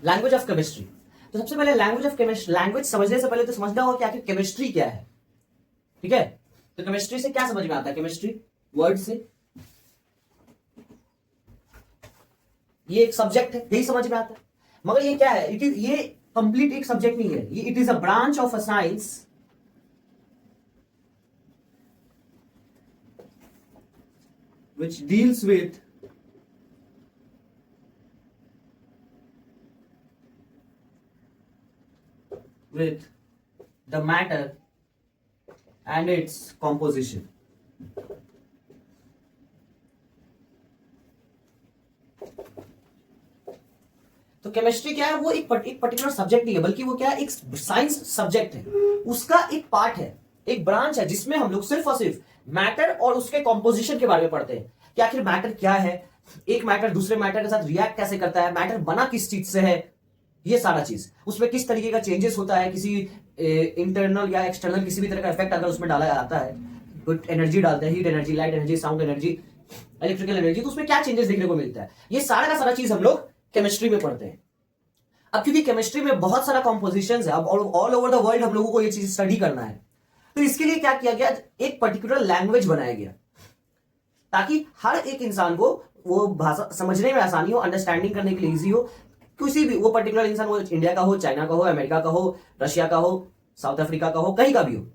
Language of chemistry. तो सबसे पहले लैंग्वेज ऑफ केमिस्ट्री, लैंग्वेज समझने से पहले तो समझना होगा कि आखिर केमिस्ट्री क्या है। ठीक है, तो केमिस्ट्री से क्या समझ में आता है? केमिस्ट्री वर्ड से ये एक सब्जेक्ट है, यही समझ में आता है। मगर ये क्या है? ये कंप्लीट एक सब्जेक्ट नहीं है, ये it is a branch of a science which deals with the matter and its composition. तो केमिस्ट्री क्या है? वो एक पर्टिकुलर सब्जेक्ट नहीं है, बल्कि वो क्या है? एक साइंस सब्जेक्ट है, उसका एक पार्ट है, एक ब्रांच है, जिसमें हम लोग सिर्फ और सिर्फ मैटर और उसके कॉम्पोजिशन के बारे में पढ़ते हैं कि आखिर मैटर क्या है, एक मैटर दूसरे मैटर के साथ रिएक्ट कैसे करता है, मैटर बना किस चीज से है, ये सारा चीज, उसमें किस तरीके का चेंजेस होता है, किसी इंटरनल या एक्सटर्नल किसी भी तरह का इफेक्ट अगर उसमें डाला जाता है, कुछ एनर्जी डालते हैं, heat energy, light energy, sound energy, electrical energy, तो उसमें क्या चेंजेस देखने को मिलता है, ये सारा का सारा चीज हम लोग केमिस्ट्री में पढ़ते हैं। अब क्योंकि केमिस्ट्री में बहुत सारा कॉम्पोजिशन है, अब ऑल ओवर द वर्ल्ड हम लोगों को ये चीज स्टडी करना है, तो इसके लिए क्या किया गया? एक पर्टिकुलर लैंग्वेज बनाया गया ताकि हर एक इंसान को वो भाषा समझने में आसानी हो, अंडरस्टैंडिंग करने के लिए इजी हो। किसी भी वो पर्टिकुलर इंसान, वो इंडिया का हो, चाइना का हो, अमेरिका का हो, रशिया का हो, साउथ अफ्रीका का हो, कहीं का भी हो,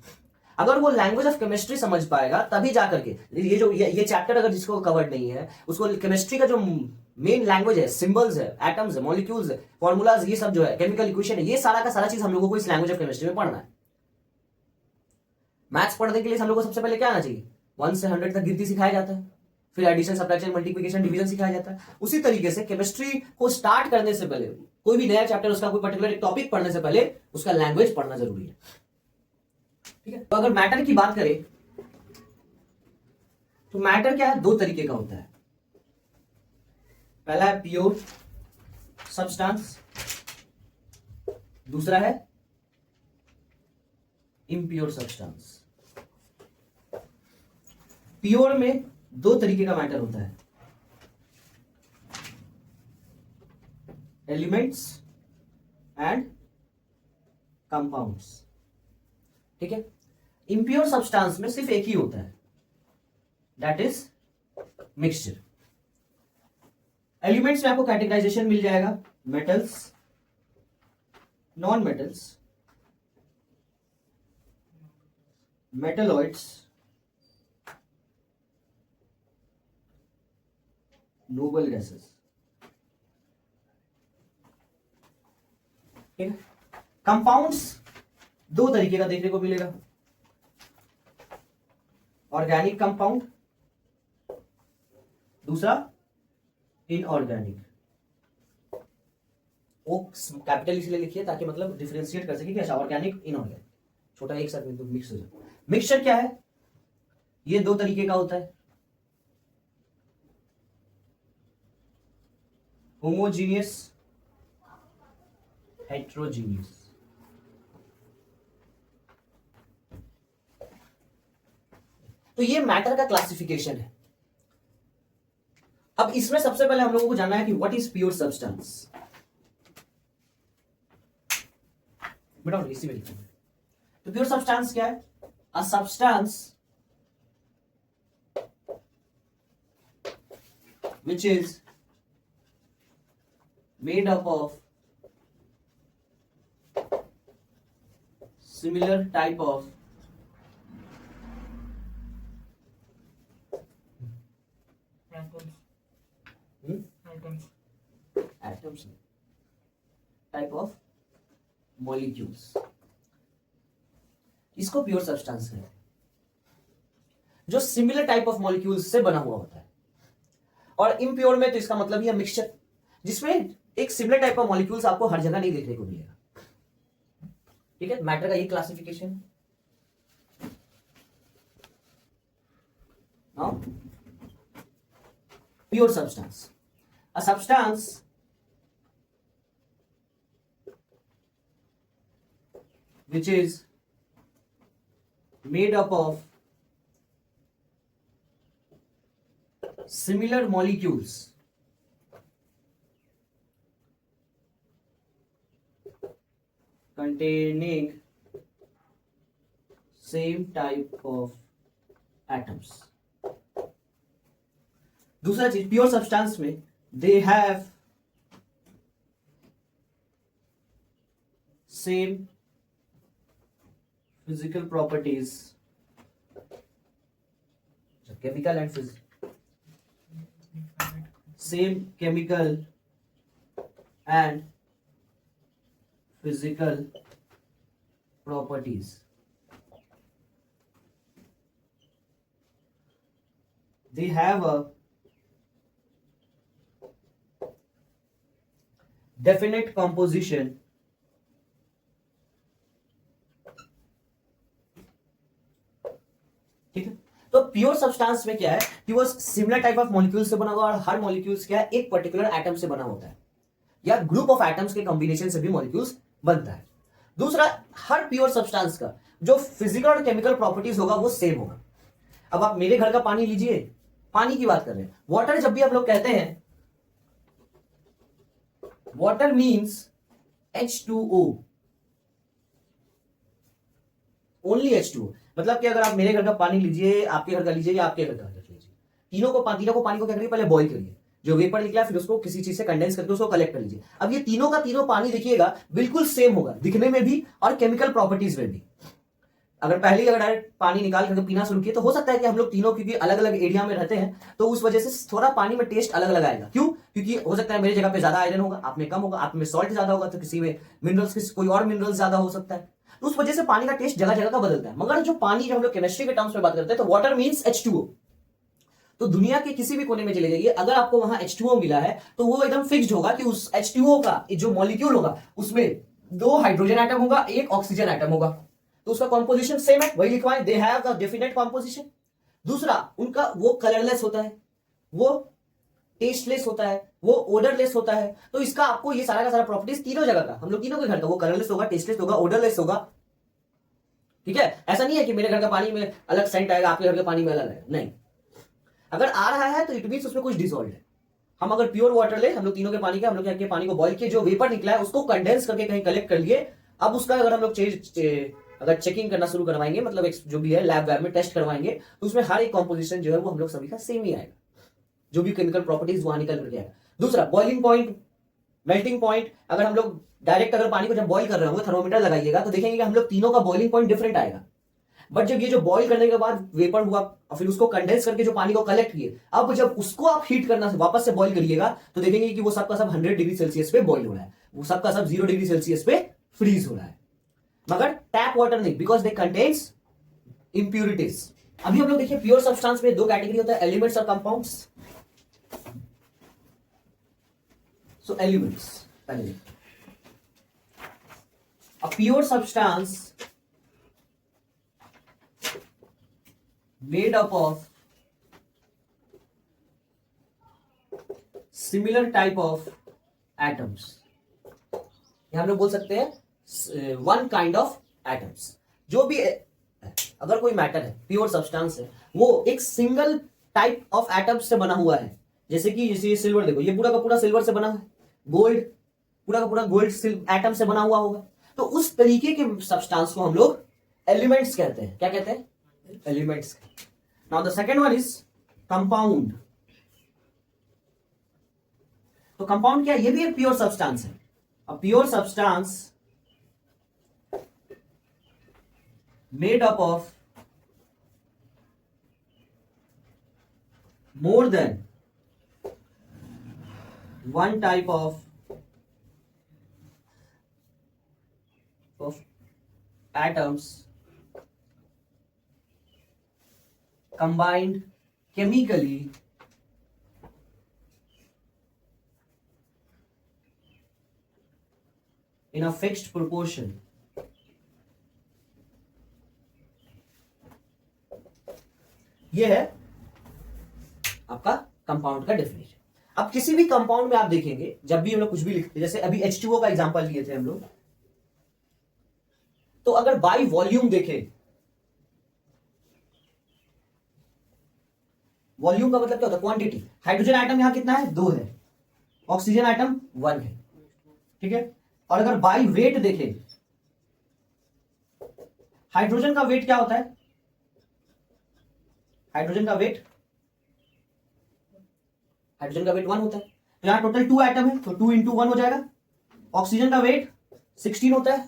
अगर वो लैंग्वेज ऑफ केमिस्ट्री समझ पाएगा तभी जाकर के ये जो ये चैप्टर अगर जिसको कवर्ड नहीं है, उसको केमिस्ट्री का जो मेन लैंग्वेज है, सिंबल्स है, एटम्स है, मॉलिक्यूल्स है, फॉर्मूलाज, ये सब जो है, केमिकल इक्वेशन है, ये सारा का सारा चीज हम लोगों को इस लैंग्वेज ऑफ केमिस्ट्री में पढ़ना है। मैथ्स पढ़ने के लिए हम लोग को सबसे पहले क्या आना चाहिए? 1 से 100 तक गिनती सिखाया जाता है, फिर एडिशन, सब्ट्रैक्शन, मल्टीप्लिकेशन, डिवीजन सिखाया जाता है। उसी तरीके से केमिस्ट्री को स्टार्ट करने से पहले, कोई भी नया चैप्टर, उसका कोई पर्टिकुलर टॉपिक पढ़ने से पहले उसका लैंग्वेज पढ़ना जरूरी है। ठीक है, तो अगर मैटर की बात करें तो मैटर क्या है? दो तरीके का होता है। पहला है प्योर सब्सटेंस, दूसरा है इम्प्योर सब्सटेंस। प्योर में दो तरीके का मैटर होता है, एलिमेंट्स एंड कंपाउंड्स। ठीक है, इम्प्योर सब्सटेंस में सिर्फ एक ही होता है, दैट इज मिक्सचर। एलिमेंट्स में आपको कैटेगराइजेशन मिल जाएगा, metals, non metals, metalloids, noble gases. ठीक है, कंपाउंड्स दो तरीके का देखने को मिलेगा, ऑर्गेनिक कंपाउंड, दूसरा इनऑर्गेनिक। वो कैपिटल इसलिए लिखिए ताकि मतलब डिफरेंशिएट कर सके कि अच्छा ऑर्गेनिक, इनऑर्गेनिक, छोटा एक साथ में तो मिक्स हो जाए। मिक्सचर क्या है? ये दो तरीके का होता है, होमोजीनियस, हेट्रोजीनियस। तो ये मैटर का क्लासिफिकेशन है। अब इसमें सबसे पहले हम लोगों को जानना है कि व्हाट इज प्योर सब्सटेंस। बेटा इसी में लिखना है। तो प्योर सब्सटेंस क्या है? A substance which is made up of similar type of atoms, type of molecules, इसको प्योर सब्सटेंस है, जो सिमिलर टाइप ऑफ मॉलिक्यूल्स से बना हुआ होता है। और इम्प्योर में तो इसका मतलब ही है मिक्सचर, जिसमें एक सिमिलर टाइप ऑफ मॉलिक्यूल्स आपको हर जगह नहीं देखने को मिलेगा। ठीक है, मैटर का ये classification. Now pure substance, a substance which is made up of similar molecules containing same type of atoms. दूसरा चीज, प्योर सब्सटेंस में they have same physical properties, chemical and same chemical and physical properties. They have a definite composition ठीक है। तो pure substance में क्या है कि वो सिमिलर टाइप ऑफ मॉलिक्यूल से बना हुआ और हर मॉलिक्यूल्स क्या है एक पर्टिकुलर एटम से बना होता है या ग्रुप ऑफ एटम्स के कॉम्बिनेशन से भी मॉलिक्यूल्स बनता है। दूसरा, हर प्योर सब्सटेंस का जो फिजिकल और केमिकल प्रॉपर्टीज होगा वो सेम होगा। अब आप मेरे घर का पानी लीजिए, पानी की बात कर रहे हैं, वाटर जब भी आप लोग कहते हैं, water means H2O, only H2O। मतलब कि अगर आप मेरे घर का पानी लीजिए, आपके घर का लीजिए या आपके घर का लीजिए, तीनों को पानी को क्या करिए, पहले बॉईल करिए, जो वेपर निकला फिर उसको किसी चीज से कंडेंस करके उसको कलेक्ट कर लीजिए। अब ये तीनों का तीनों पानी देखिएगा बिल्कुल सेम होगा दिखने में भी और केमिकल प्रॉपर्टीज में भी। अगर पहले ही अगर डायरेक्ट पानी निकाल करके पीना शुरू किए तो हो सकता है कि हम लोग तीनों क्योंकि अलग अलग एरिया में रहते हैं तो उस वजह से थोड़ा पानी में टेस्ट अलग अलग आएगा। क्यों? क्योंकि हो सकता है मेरी जगह पे ज्यादा आयरन होगा, आप में कम होगा, आप में सॉल्ट ज्यादा होगा, तो किसी में मिनरल्स, कोई और मिनरल्स ज्यादा हो सकता है। तो उस वजह से पानी का टेस्ट जगह जगह का बदलता है। मगर जो पानी जब हम लोग केमिस्ट्री के टर्म्स में बात करते हैं तो वाटर मीन्स H2O। तो दुनिया के किसी भी कोने में चले जाइए, अगर आपको वहां H2O मिला है तो वो एकदम फिक्स्ड होगा कि उस H2O का जो मॉलिक्यूल होगा उसमें 2 हाइड्रोजन एटम होगा, 1 ऑक्सीजन एटम होगा, तो उसका कॉम्पोजिशन सेम है, वही लिखवाएं, they have the definite composition. दूसरा, उनका वो कलरलेस होता है, वो टेस्टलेस होता है, वो ओडरलेस होता है। तो इसका आपको ये सारा का सारा प्रॉपर्टीज तीनों जगह का, हम लोग तीनों के घर का, वो कलरलेस होगा, टेस्टलेस होगा, ओडरलेस होगा। ठीक है, ऐसा नहीं है कि मेरे घर का पानी में अलग सेंट आएगा, आपके घर के पानी में अलग आएगा, नहीं। अगर आ रहा है तो इट मींस उसमें कुछ डिसॉल्व है। हम अगर प्योर वाटर ले, हम लोग तीनों के पानी का, हम लोग के पानी को बॉइल किए, जो वेपर निकला है उसको कंडेंस करके कहीं कलेक्ट कर लिए। अब उसका अगर हम लोग अगर चेकिंग करना शुरू करवाएंगे, मतलब जो भी है लैब में टेस्ट करवाएंगे, तो उसमें हर एक कॉम्पोजिशन जो है वो हम लोग सभी का सेम ही आएगा, जो भी केमिकल प्रॉपर्टीज वहां निकल करके आएगा। दूसरा, बॉइलिंग पॉइंट, मेल्टिंग पॉइंट, अगर हम लोग डायरेक्ट अगर पानी को जब बॉइल कर रहे होंगे, थर्मोमीटर लगाइएगा तो देखेंगे कि हम लोग तीनों का बॉइलिंग पॉइंट डिफरेंट आएगा। बट जब ये जो बॉइल करने के बाद वेपर हुआ और फिर उसको कंडेंस करके जो पानी को कलेक्ट किए, अब जब उसको आप हीट करना वापस से बॉइल करिएगा तो देखेंगे कि वो सबका सब 100 डिग्री सेल्सियस पे बॉइल हो रहा है, वो सबका सब 0 डिग्री सेल्सियस पे फ्रीज हो रहा है। मगर टैप वाटर नहीं, बिकॉज दे कंटेन्स इंप्यूरिटीज। अभी हम लोग देखिए प्योर सब्सटेंस में 2 कैटेगरी होता है, एलिमेंट्स और कंपाउंड्स। सो एलिमेंट्स, पहले a pure substance made up of similar type of atoms, यहां हम लोग बोल सकते हैं one kind of atoms। जो भी अगर कोई मैटर है, प्योर सब्सटेंस है, वो एक सिंगल टाइप ऑफ एटम्स से बना हुआ है। जैसे ये सिल्वर देखो, ये पूरा का पूरा सिल्वर से बना है, गोल्ड पूरा का पूरा गोल्ड एटम से बना हुआ होगा। तो उस तरीके के सब्सटेंस को हम लोग एलिमेंट्स कहते हैं। क्या कहते हैं? Elements. Now the second one is compound. तो कंपाउंड क्या है? ये भी एक प्योर सब्सटेंस है। A pure substance made up of more than one type of atoms combined chemically in a fixed proportion। ये है आपका कंपाउंड का डेफिनेशन। अब किसी भी कंपाउंड में आप देखेंगे, जब भी हम लोग कुछ भी लिखते हैं, जैसे अभी H2O का एग्जांपल लिए थे हम लोग, तो अगर बाय वॉल्यूम देखें, वॉल्यूम का मतलब क्या होता है? क्वांटिटी। हाइड्रोजन आइटम यहां कितना है? 2 है, ऑक्सीजन आइटम 1 है, ठीक है। और अगर बाय वेट देखें हाइड्रोजन का वेट क्या होता है? हाइड्रोजन का वेट 1 होता है। तो यहां टोटल 2 एटम है, तो 2 इंटू 1 हो जाएगा। ऑक्सीजन का वेट 16 होता है,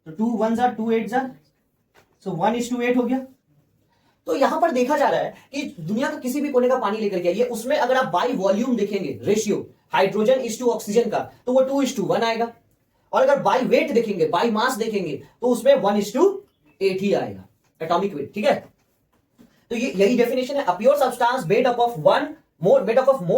तो 2 1 जार 2 8 जार, सो 1:8 हो गया। तो यहां पर देखा जा रहा है कि दुनिया का किसी भी कोने का पानी लेकर के आइए, उसमें अगर आप बाई वॉल्यूम देखेंगे ratio hydrogen is to oxygen का, तो वो 2:1 आएगा। और अगर बाई वेट देखेंगे, बाई मास देखेंगे, तो उसमें 1:8 ही आएगा, एटॉमिक वेट। ठीक है, तो ये यही डेफिनेशन है, a pure substance made up of more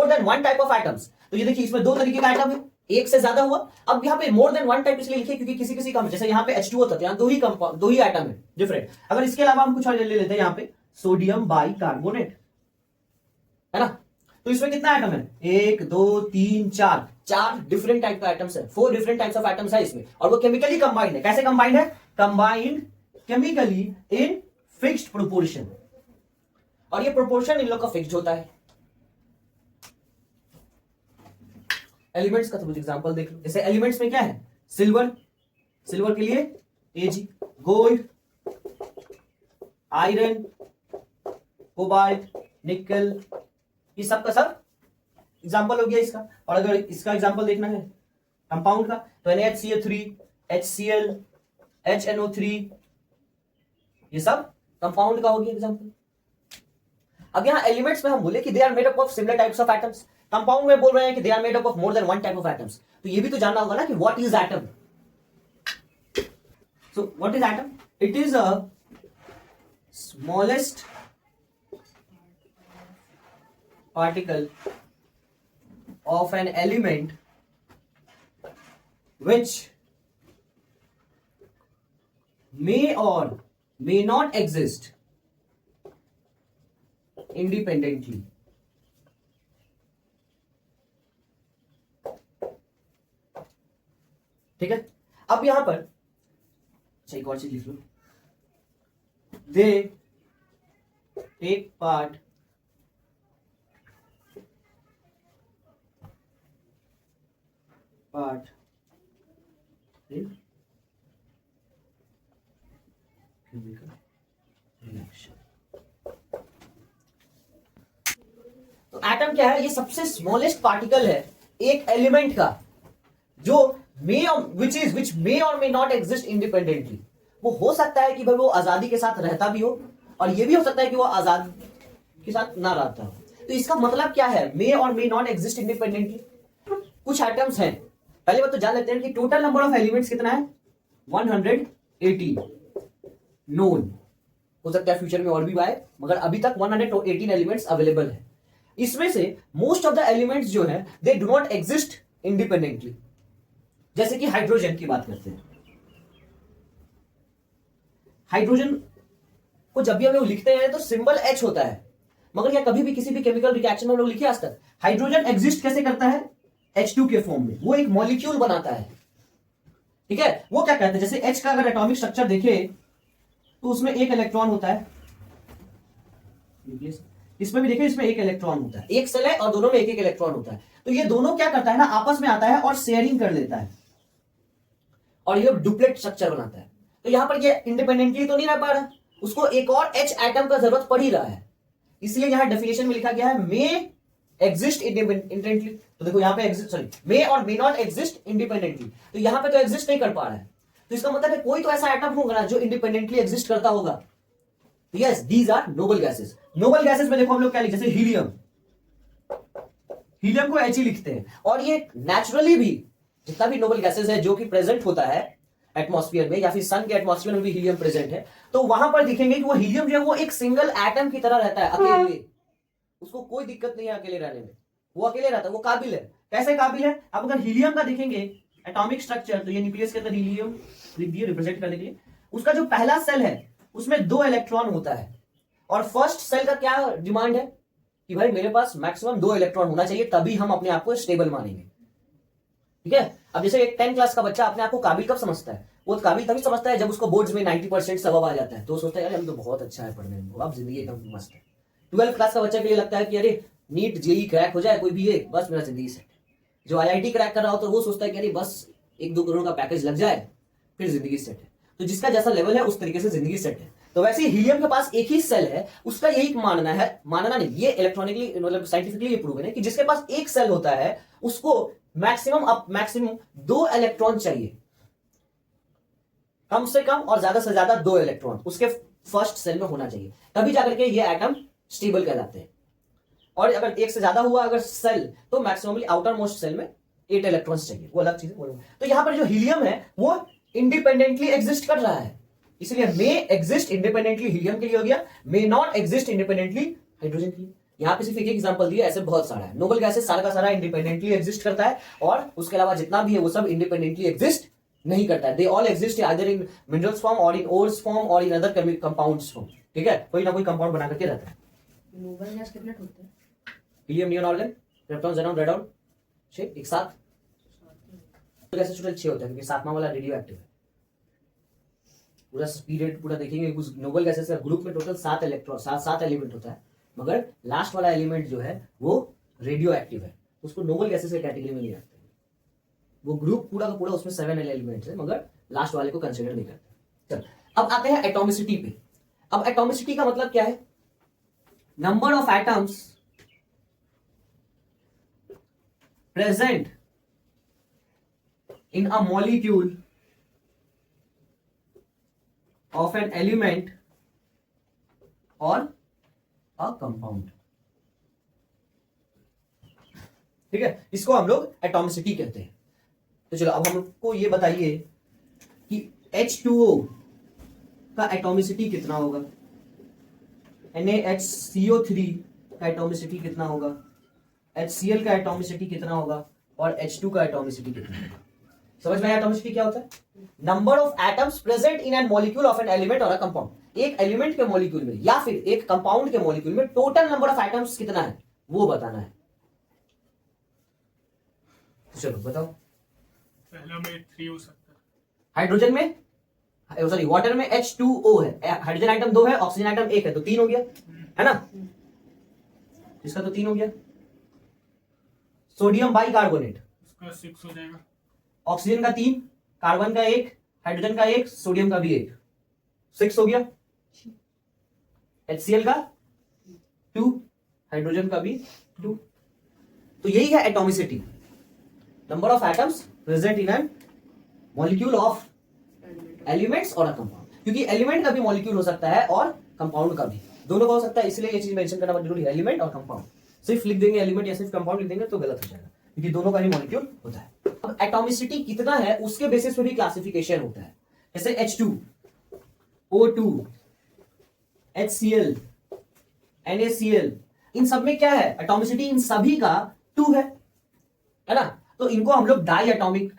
than one type of atoms. तो ये देखिए, इसमें 2 तरीके का एटम है, एक से ज्यादा हुआ। अब यहाँ पे मोर देन वन टाइप इसलिए लिखे क्योंकि किसी किसी का, जैसे यहाँ पे H2O होता है, यहाँ 2 ही एटम है डिफरेंट। अगर इसके अलावा हम कुछ और ले लेते हैं, यहाँ पे सोडियम बाइकार्बोनेट है ना, तो इसमें कितना एटम है? 1 2 3 4 डिफरेंट टाइप का एटम्स है, 4 डिफरेंट टाइप्स ऑफ एटम्स है इसमें, और वो केमिकली कंबाइंड है। कैसे कंबाइंड है? Combined chemically in fixed proportion, और ये प्रोपोर्शन इन लोग का फिक्स्ड होता है। एलिमेंट्स का तो कुछ एग्जांपल देख लो, जैसे एलिमेंट्स में क्या है? सिल्वर के लिए Ag, गोल्ड, आयरन, कोबाल्ट, निकल, ये सब का सब एग्जांपल हो गया इसका। और अगर इसका एग्जांपल देखना है कंपाउंड का, तो NaHCl3, HCl, HNO3, ये सब कंपाउंड का हो गया एग्जांपल। अब यहां एलिमेंट्स में हम बोले कि they are made up of similar types of atoms, compound में बोल रहे हैं कि they are made up of more than one type of atoms. तो ये भी तो जानना होगा ना कि what is atom. So what is atom? It is a smallest particle of an element which may or may not exist independently. ठीक है, अब यहां पर एक और चीज लिख लो, they take part in chemical reaction। तो एटम क्या है? ये सबसे स्मॉलेस्ट पार्टिकल है एक एलिमेंट का, जो विच मे और मे नॉट एग्जिस्ट इंडिपेंडेंटली। वो हो सकता है कि भाई वो आजादी के साथ रहता भी हो, और ये भी हो सकता है कि वो आजादी के साथ ना रहता हो। तो इसका मतलब क्या है? मे और मे नॉट एग्जिस्ट इंडिपेंडेंटली। कुछ एटम्स हैं, पहले बात तो जान लेते हैं कि टोटल नंबर ऑफ एलिमेंट्स कितना है? 118 नोन। हो सकता है फ्यूचर में और भी आए, मगर अभी तक 118 एलिमेंट्स अवेलेबल है। इसमें से मोस्ट ऑफ द एलिमेंट्स जो है they do not exist independently. जैसे कि हाइड्रोजन की बात करते हैं, हाइड्रोजन को जब भी हम लोग लिखते हैं तो सिंबल H होता है, मगर यह कभी भी किसी भी केमिकल रिएक्शन में हम लोग लिखे आज तक? हाइड्रोजन एग्जिस्ट कैसे करता है? H2 के फॉर्म में वो एक मॉलिक्यूल बनाता है। ठीक है, वो क्या कहते हैं? जैसे H का अगर एटॉमिक स्ट्रक्चर देखे तो उसमें एक इलेक्ट्रॉन होता है, इसमें भी देखिए, इसमें एक इलेक्ट्रॉन होता है, एक सेल है और दोनों में एक एक इलेक्ट्रॉन होता है। तो ये दोनों क्या करता है ना, आपस में आता है और शेयरिंग कर लेता है, और ये डुप्लेट स्ट्रक्चर बनाता है। तो यहां पर ये इंडिपेंडेंटली तो नहीं रह पा रहा, उसको एक और H एटम का जरूरत पड़ ही रहा है। इसलिए यहां डेफिनेशन में लिखा गया है मे एग्जिस्ट इंडिपेंडेंटली। तो देखो यहां पे एग्जिस्ट, मे और मे नॉट एग्जिस्ट इंडिपेंडेंटली, तो यहां पे तो एग्जिस्ट नहीं कर पा रहा है। तो इसका मतलब है कोई तो ऐसा एटम होगा ना जो इंडिपेंडेंटली एग्जिस्ट करता होगा। Yes, these are noble gases. Noble gases में देखो हम लोग क्या लिखते हैं, जैसे हीलियम, हीलियम को H ही लिखते हैं। और ये नेचुरली भी जितना भी नोबल गैसेस है जो कि प्रेजेंट होता है एटमॉस्फेयर में, या फिर सन के एटमॉस्फेयर में भी हीलियम प्रेजेंट है, तो वहां पर दिखेंगे कि वो हीलियम जो है वो एक सिंगल एटम की तरह रहता है, अकेले। उसको कोई दिक्कत नहीं है अकेले रहने में, वो अकेले रहता है, वो काबिल है। कैसे काबिल है? अब अगर हीलियम का देखेंगे एटॉमिक स्ट्रक्चर, तो ये न्यूक्लियस के अंदर हीलियम लिख दिए रिप्रेजेंट करने के लिए। उसका जो पहला सेल है उसमें 2 इलेक्ट्रॉन होता है, और फर्स्ट सेल का क्या डिमांड है कि भाई मेरे पास मैक्सिमम 2 इलेक्ट्रॉन होना चाहिए, तभी हम अपने आप को स्टेबल मानेंगे। ठीक है, अब जैसे एक 10 क्लास का बच्चा अपने आप को काबिल कब समझता है? वो काबिल तभी समझता है जब उसको बोर्ड्स में 90% सबब आ जाता है, तो सोचता है यार हम तो बहुत अच्छा है पढ़ने में, अब जिंदगी एकदम मस्त है। 12 क्लास का बच्चा के लिए लगता है कि अरे नीट जेई क्रैक हो जाए कोई भी एक, बस मेरा जिंदगी सेट। जो IIT क्रैक कर रहा हो तो वो सोचता है कि अरे बस 1-2 करोड़ का पैकेज लग जाए, फिर जिंदगी सेट है। तो जिसका जैसा लेवल है उस तरीके से जिंदगी सेट है। तो वैसे हीलियम के पास एक ही सेल है, उसका यही मानना है, मानना नहीं, ये इलेक्ट्रॉनिकली मतलब साइंटिफिकली ये प्रूवन है कि जिसके पास एक सेल होता है उसको मैक्सिमम 2 इलेक्ट्रॉन चाहिए, कम से कम और ज्यादा से ज्यादा 2 इलेक्ट्रॉन उसके फर्स्ट सेल में होना चाहिए, तभी जाकर के ये एटम स्टेबल कहलाते हैं। और अगर एक से ज्यादा हुआ अगर सेल तो मैक्सिममली आउटर मोस्ट सेल में 8 इलेक्ट्रॉन्स चाहिए, वो अलग चीज है। तो यहां पर जो हीलियम है वो इंडिपेंडेंटली एग्जिस्ट कर रहा है, इसलिए मे एग्जिस्ट इंडिपेंडेंटली हीलियम के लिए हो गया, may not exist independently hydrogen के लिए। यहां पे सिर्फ एक एग्जांपल दिया, ऐसे बहुत सारा है। नोबल गैसेस सारा का सारा इंडिपेंडेंटली एग्जिस्ट करता है और उसके अलावा जितना भी है वो सब इंडिपेंडेंटली एग्जिस्ट नहीं करता है। They all exist either in minerals form और इन ओर्स फॉर्म और इन अदर कंपाउंड्स फॉर्म। ठीक है, कोई ना कोई कंपाउंड बना करके रहता है। नोबल गैस कितने होते हैं? Helium, neon, argon, krypton, xenon, radon, 6 एक साथ। गैसेस टोटल 6 होता है क्योंकि 7वां वाला रेडियो एक्टिव है। पूरा पीरियड पूरा देखेंगे उस नोबल गैसेस का ग्रुप में टोटल 7 इलेक्ट्रॉन 7 एलिमेंट होता है, मगर लास्ट वाला एलिमेंट जो है वो रेडियो एक्टिव है, उसको नोबल गैसेस के कैटेगरी में नहीं रखते। वो ग्रुप पूरा का पूरा उसमें 7 एलिमेंट्स है, मगर लास्ट वाले को कंसीडर नहीं करते। चल अब आते हैं एटॉमिसिटी पे। अब एटॉमिसिटी का मतलब क्या है? Number of atoms present in a molecule of an element or a compound। ठीक है, इसको हम लोग एटॉमिसिटी कहते हैं। तो चलो अब हमको ये बताइए कि H2O का एटॉमिसिटी कितना होगा, NaHCO3 का एटॉमिसिटी कितना होगा, HCl का एटॉमिसिटी कितना होगा और H2 का एटॉमिसिटी कितना होगा। समझ में आया एटॉमिसिटी क्या होता है? Number of atoms present in an molecule of an element और अ कंपाउंड। एक एलिमेंट के मॉलिक्यूल में या फिर एक कंपाउंड के मॉलिक्यूल में टोटल नंबर ऑफ एटम्स कितना है वो बताना है। चलो बताओ। पहला में 3 हो सकता है। हाइड्रोजन में सॉरी वाटर में H2O है, हाइड्रोजन आइटम 2 है, ऑक्सीजन आइटम 1 है, तो 3 हो गया है ना, इसका तो 3 हो गया। सोडियम बाइकार्बोनेट उसका 6 हो जाएगा। ऑक्सीजन का 3, कार्बन का 1, हाइड्रोजन का 1, सोडियम का भी 1, 6 हो गया। HCl का 2, हाइड्रोजन का भी 2। तो यही है atomicity, number of atoms present in an molecule of elements और अ कंपाउंड। क्योंकि एलिमेंट का भी मॉलिक्यूल हो सकता है और कंपाउंड का भी, दोनों का हो सकता है, इसलिए ये चीज मेंशन करना बहुत जरूरी है, एलिमेंट और कंपाउंड। सिर्फ लिख देंगे एलिमेंट या सिर्फ कंपाउंड लिख देंगे तो गलत हो जाएगा, क्योंकि दोनों का ही मॉलिक्यूल होता है। अब एटॉमिसिटी कितना है उसके बेसिस पे भी क्लासिफिकेशन होता है, जैसे H2, O2, HCl, NaCl, इन सब में क्या है एटॉमिसिटी, इन सभी का 2 है ना। तो इनको हम लोग डाई एटॉमिक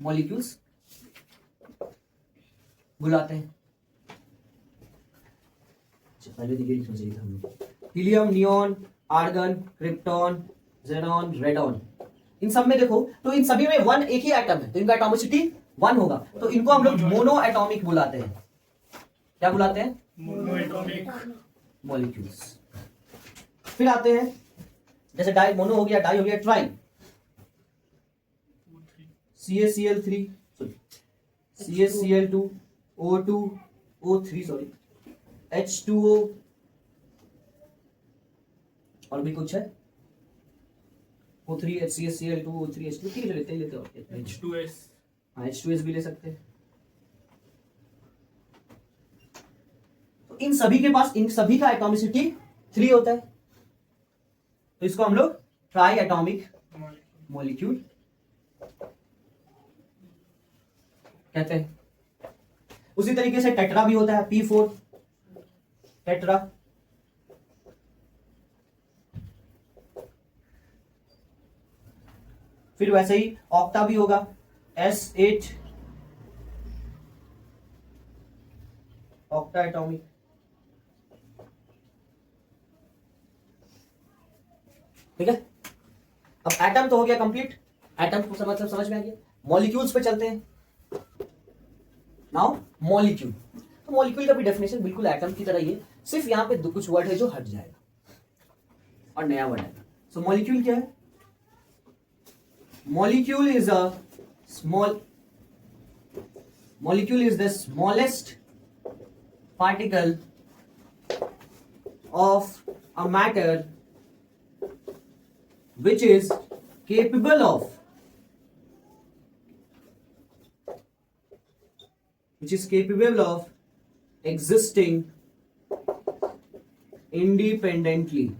मॉलिक्यूल्स बुलाते हैं। पहले देखिए लिखना चाहिए था हम लोग, helium, neon, argon, krypton, xenon, radon, इन सब में देखो तो इन सभी में 1 एक ही एटम है, तो इनका एटॉमिसिटी 1 होगा, तो इनको हम लोग मोनो एटॉमिक बुलाते हैं। क्या बुलाते हैं? Mono atomic molecules. फिर आते हैं जैसे डाई, मोनो हो गया, डाई हो गया, try, CaCl3 sorry CaCl2, O2, O3 sorry, H2O, और भी कुछ है, O3, HCl2, O3, H2, ठीक है लेते हैं और H2S, हाँ H2S भी ले सकते हैं। तो इन सभी के पास, इन सभी का एटॉमिसिटी 3 होता है, तो इसको हम लोग ट्राई एटॉमिक मॉलिक्यूल कहते हैं। उसी तरीके से टेट्रा भी होता है, P4 टेट्रा, फिर वैसे ही ऑक्टा भी होगा, S8 ऑक्टा एटॉमिक। ठीक है, अब एटम तो हो गया कंप्लीट, एटम को मतलब समझ में आ गया। मॉलिक्यूल्स पे चलते हैं। नाउ मॉलिक्यूल, तो मॉलिक्यूल का भी डेफिनेशन बिल्कुल एटम की तरह ही है, सिर्फ यहां पे कुछ वर्ड है जो हट जाएगा और नया वर्ड आएगा। सो मॉलिक्यूल क्या है? Molecule is a small molecule is the smallest particle of a matter which is capable of existing independently.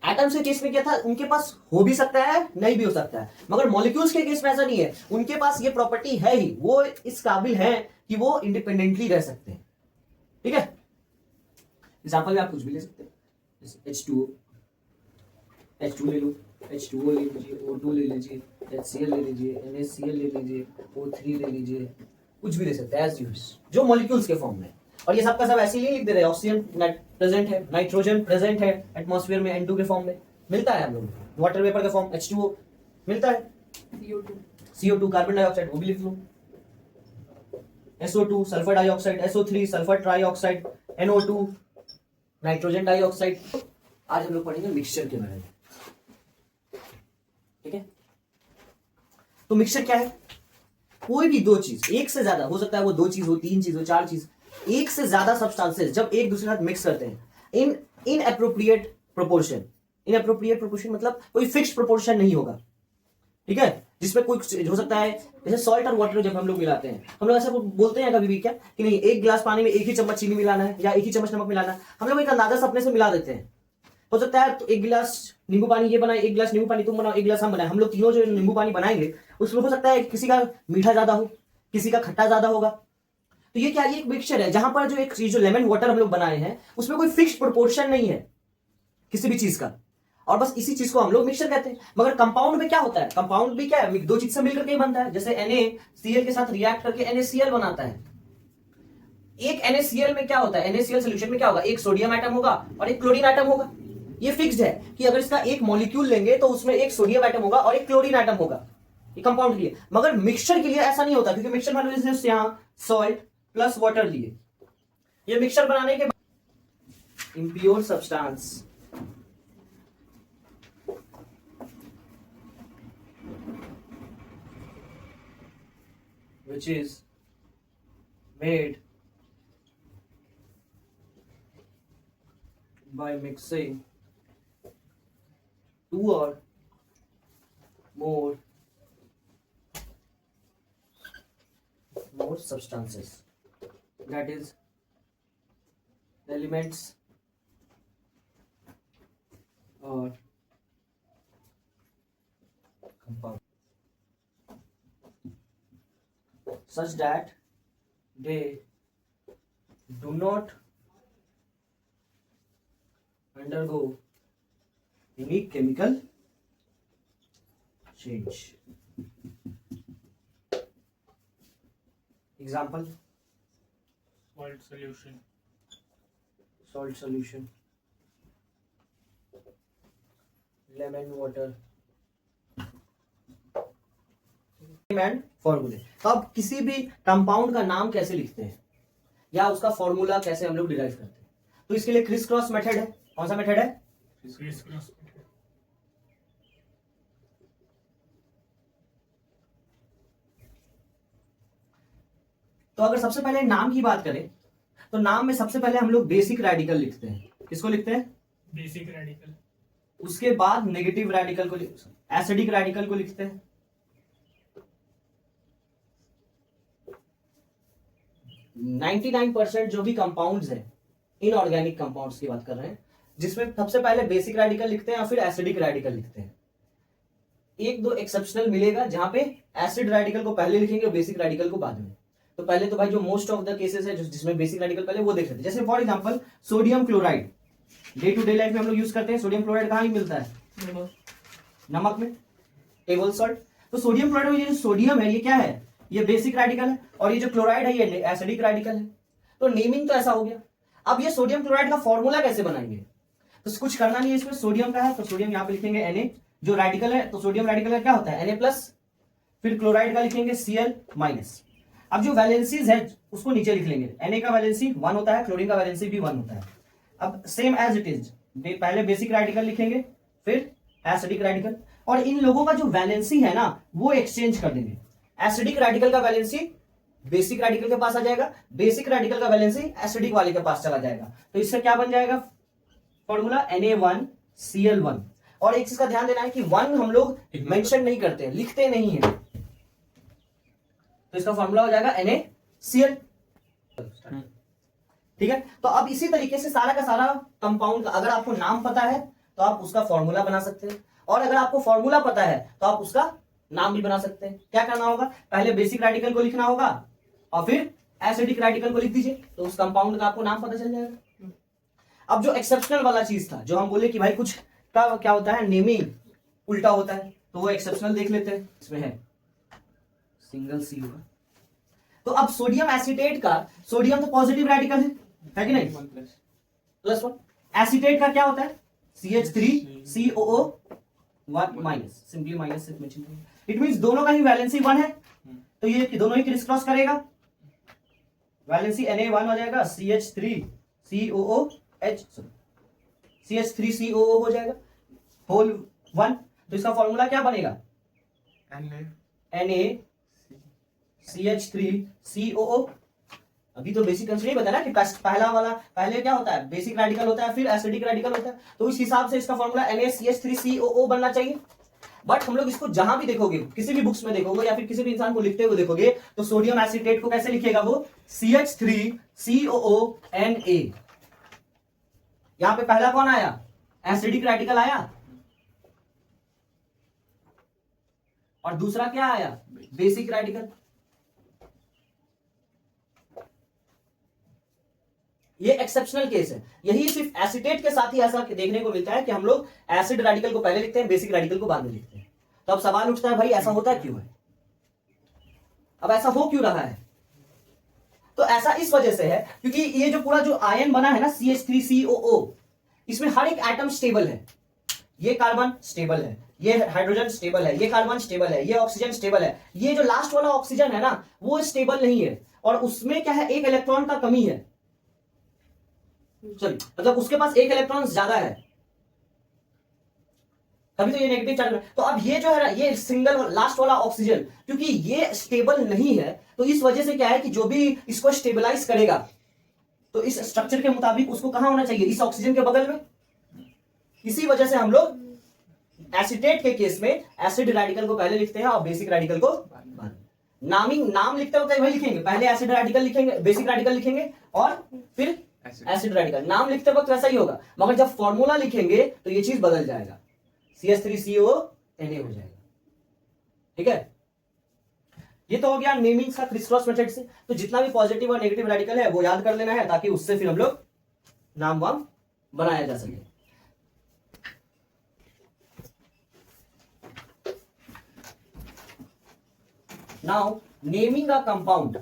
Atoms के केस में क्या था, उनके पास हो भी सकता है नहीं भी हो सकता है, मगर मॉलिक्यूल्स के केस में ऐसा नहीं है, उनके पास ये प्रॉपर्टी है ही, वो इस काबिल है कि वो इंडिपेंडेंटली रह सकते हैं। ठीक है, एग्जांपल में आप कुछ भी ले सकते हैं, जैसे H2 ले लो, H2O ले लीजिए, O2 ले लीजिए, HCl ले लीजिए, NaCl ले लीजिए, O3 ले लीजिए, कुछ भी ले सकते हैं एज यूज, जो मॉलिक्यूल्स के फॉर्म में। और ये सबका सब ऐसे ही लिख दे रहे हैं, ऑक्सीजन प्रेजेंट है, नाइट्रोजन प्रेजेंट है एटमॉस्फेयर में N2 के फॉर्म में मिलता है, हम लोग वाटर वेपर के फॉर्म H2O मिलता है, CO2 कार्बन डाइऑक्साइड वो भी लिख लो, SO2 sulphur dioxide, SO3 sulphur trioxide, NO2 nitrogen dioxide. आज हम लोग पढ़ेंगे मिक्सचर के बारे में। ठीक है, तो मिक्सचर क्या है, कोई भी दो चीज, एक से ज्यादा हो सकता है, वो दो चीज हो, तीन चीज हो, चार चीज, एक से ज्यादा सब्सटेंसेस जब एक दूसरे के साथ मिक्स करते हैं इन एप्रोप्रिएट प्रोपोर्शन। इन एप्रोप्रिएट प्रोपोर्शन मतलब कोई फिक्स्ड प्रोपोर्शन नहीं होगा। ठीक है, जिसमें कोई हो सकता है, जैसे सॉल्ट और वाटर जब हम लोग मिलाते हैं, हम लोग ऐसा बोलते हैं कभी भी क्या कि नहीं एक गिलास पानी में एक ही चम्मच चीनी मिलाना है या एक ही चम्मच नमक मिलाना है, हम लोग एक अंदाजा से अपने से मिला देते हैं। हो सकता है तो एक गिलास नींबू पानी ये बनाए, एक गिलास नींबू पानी तुम बनाओ, एक गिलास हम बनाए, हम लोग तीनों जो नींबू पानी बनाएंगे उसमें हो सकता है किसी का मीठा ज्यादा हो, किसी का खट्टा ज्यादा होगा। तो ये क्या, ये एक मिक्सचर है जहां पर जो एक चीज जो लेमन वाटर हम लोग बनाए हैं उसमें कोई फिक्स्ड प्रोपोर्शन नहीं है किसी भी चीज का, और बस इसी चीज को हम लोग मिक्सचर कहते हैं। मगर कंपाउंड में क्या होता है, कंपाउंड भी क्या है, दो चीज से मिलकर के ही बनता है। जैसे NaCl के साथ रिएक्ट करके NaCl बनाता है। एक NaCl में क्या होता है, NaCl सॉल्यूशन में क्या होगा, एक सोडियम एटम होगा और एक क्लोरीन एटम होगा। ये फिक्स्ड है कि अगर इसका एक मॉलिक्यूल लेंगे तो उसमें एक सोडियम एटम होगा और एक क्लोरीन एटम होगा, ये कंपाउंड के लिए। मगर मिक्सचर के लिए ऐसा नहीं होता, क्योंकि मिक्सचर मान लो जैसे यहां सॉल्ट प्लस वाटर लिए, ये मिक्सचर बनाने के बाद impure substance which is made by mixing two or more substances, that is elements or compound, such that they do not undergo any chemical change. Example: salt solution, lemon water and फॉर्मूले। तो अब किसी भी compound का नाम कैसे लिखते हैं या उसका फॉर्मूला कैसे हम लोग डिराइव करते हैं, तो इसके लिए क्रिस क्रॉस मेथड है। कौन सा मेथड है, क्रिस क्रॉस। तो अगर सबसे पहले नाम की बात करें तो नाम में सबसे पहले हम लोग बेसिक रेडिकल लिखते हैं। किसको लिखते हैं, बेसिक रेडिकल। उसके बाद नेगेटिव रेडिकल को, एसिडिक रेडिकल को लिखते हैं। 99% जो भी कंपाउंड्स हैं, इनऑर्गेनिक कंपाउंड्स की बात कर रहे हैं, जिसमें सबसे पहले बेसिक रेडिकल लिखते हैं और फिर एसिडिक रेडिकल लिखते हैं। एक दो एक्सेप्शनल मिलेगा जहां पे एसिड रेडिकल को पहले लिखेंगे और बेसिक रेडिकल को बाद में। तो पहले तो भाई जो मोस्ट ऑफ द केसेस है जिसमें बेसिक रेडिकल पहले वो देख लेते हैं। जैसे for example sodium chloride, day to day life में हम लोग यूज करते हैं। सोडियम क्लोराइड कहाँ ही मिलता है, नमक में, टेबल सॉल्ट। तो सोडियम क्लोराइड में ये जो सोडियम है ये क्या है, ये बेसिक रेडिकल है, और ये जो क्लोराइड है ये एसिडिक रेडिकल है। तो नेमिंग तो ऐसा हो गया। अब ये सोडियम क्लोराइड का फॉर्मूला कैसे बनाएंगे, तो कुछ करना नहीं है इसमें। सोडियम का है तो सोडियम यहाँ पे लिखेंगे Na, जो रेडिकल है तो सोडियम रेडिकल का क्या होता है Na प्लस, फिर क्लोराइड का लिखेंगे Cl माइनस। अब जो वैलेंसीज है उसको नीचे लिख लेंगे। Na का वैलेंसी 1 होता है, क्लोरीन का वैलेंसी भी 1 होता है। अब सेम एज इट इज, पहले बेसिक रेडिकल लिखेंगे फिर एसिडिक रेडिकल, और इन लोगों का जो वैलेंसी है ना वो एक्सचेंज कर देंगे। एसिडिक रेडिकल का वैलेंसी बेसिक रेडिकल के पास आ जाएगा, बेसिक रेडिकल का वैलेंसी एसिडिक वाले के पास चला जाएगा। तो इससे क्या बन जाएगा फॉर्मूला Na1Cl1। और एक चीज का ध्यान देना है कि 1 हम लोग मेंशन नहीं करते हैं, लिखते नहीं है, तो इसका फॉर्मूला हो जाएगा NaCl। ठीक है, तो अब इसी तरीके से सारा का सारा कंपाउंड का अगर आपको नाम पता है तो आप उसका फॉर्मूला बना सकते हैं, और अगर आपको फॉर्मूला पता है तो आप उसका नाम भी बना सकते हैं। क्या करना होगा, पहले बेसिक रेडिकल को लिखना होगा और फिर एसिडिक रेडिकल को लिख दीजिए, तो उस कंपाउंड का आपको नाम पता चल जाएगा। अब जो एक्सेप्शनल वाला चीज था, जो हम बोले कि भाई कुछ का क्या होता है नेमिंग उल्टा होता है, तो वो एक्सेप्शनल देख लेते हैं। इसमें है सिंगल सी होगा। तो अब सोडियम एसीटेट का, सोडियम तो पॉजिटिव रेडिकल है कि नहीं, +1। एसीटेट का क्या होता है CH3COO1 सिंपली माइनस से मेंशन करेंगे। इट मींस दोनों का ही वैलेंसी 1 है, तो ये दोनों ही क्रिस क्रॉस करेगा, वैलेंसी Na1 हो जाएगा, CH3COO हो जाएगा होल 1। तो इसका फॉर्मूला क्या बनेगा NaCH3COO। अभी तो बेसिक कंसेप्ट नहीं बताया कि पहला वाला पहले क्या होता है बेसिक रेडिकल होता है, फिर एसिडिक रेडिकल होता है, तो इस हिसाब से इसका फॉर्मूला NaCH3COO बनना चाहिए। बट हम लोग इसको जहां भी देखोगे, किसी भी बुक्स में देखोगे या फिर किसी भी इंसान को लिखते हुए देखोगे, तो सोडियम एसीटेट को कैसे लिखेगा वो CH3COO Na। यहां पे पहला कौन आया, एसिडिक रेडिकल आया, और दूसरा क्या आया बेसिक रेडिकल। ये एक्सेप्शनल केस है, यही सिर्फ एसीटेट के साथ ही ऐसा देखने को मिलता है कि हम लोग एसिड रेडिकल को पहले लिखते हैं, बेसिक रेडिकल को बाद में लिखते हैं। तो अब सवाल उठता है भाई ऐसा होता क्यों है, अब ऐसा हो क्यों रहा है। तो ऐसा इस वजह से है क्योंकि ये जो पूरा जो आयन बना है ना CH3COO, इसमें हर एक एटम स्टेबल है। ये कार्बन स्टेबल है, ये हाइड्रोजन स्टेबल है, ये कार्बन स्टेबल है, ये ऑक्सीजन स्टेबल है, ये जो लास्ट वाला ऑक्सीजन है ना वो स्टेबल नहीं है, और उसमें क्या है एक इलेक्ट्रॉन का कमी है, सॉरी मतलब उसके पास एक इलेक्ट्रॉन ज्यादा है, तभी तो ये नेगेटिव चार्ज है। तो अब ये जो है ना ये सिंगल लास्ट वाला ऑक्सीजन क्योंकि ये स्टेबल नहीं है, तो इस वजह से क्या है कि जो भी इसको स्टेबलाइज करेगा तो इस स्ट्रक्चर के मुताबिक उसको कहां होना चाहिए, इस ऑक्सीजन के बगल में। इसी वजह से हम लोग एसीटेट के केस में एसिड रेडिकल को पहले लिखते हैं और बेसिक रेडिकल को बाद। नाम लिखते वक्त वही लिखेंगे, पहले एसिड रेडिकल लिखेंगे, बेसिक रेडिकल लिखेंगे और फिर एसिड रेडिकल। नाम लिखते वक्त वैसा ही होगा, मगर जब फॉर्मूला लिखेंगे तो ये चीज बदल जाएगा, CH3COO Na हो जाएगा। ठीक है, ये तो हो गया नेमिंग का क्रिस क्रॉस मेथड से। तो जितना भी पॉजिटिव और नेगेटिव रेडिकल है वो याद कर लेना है ताकि उससे फिर हम लोग नाम वाम बनाया जा सके। Now naming a compound.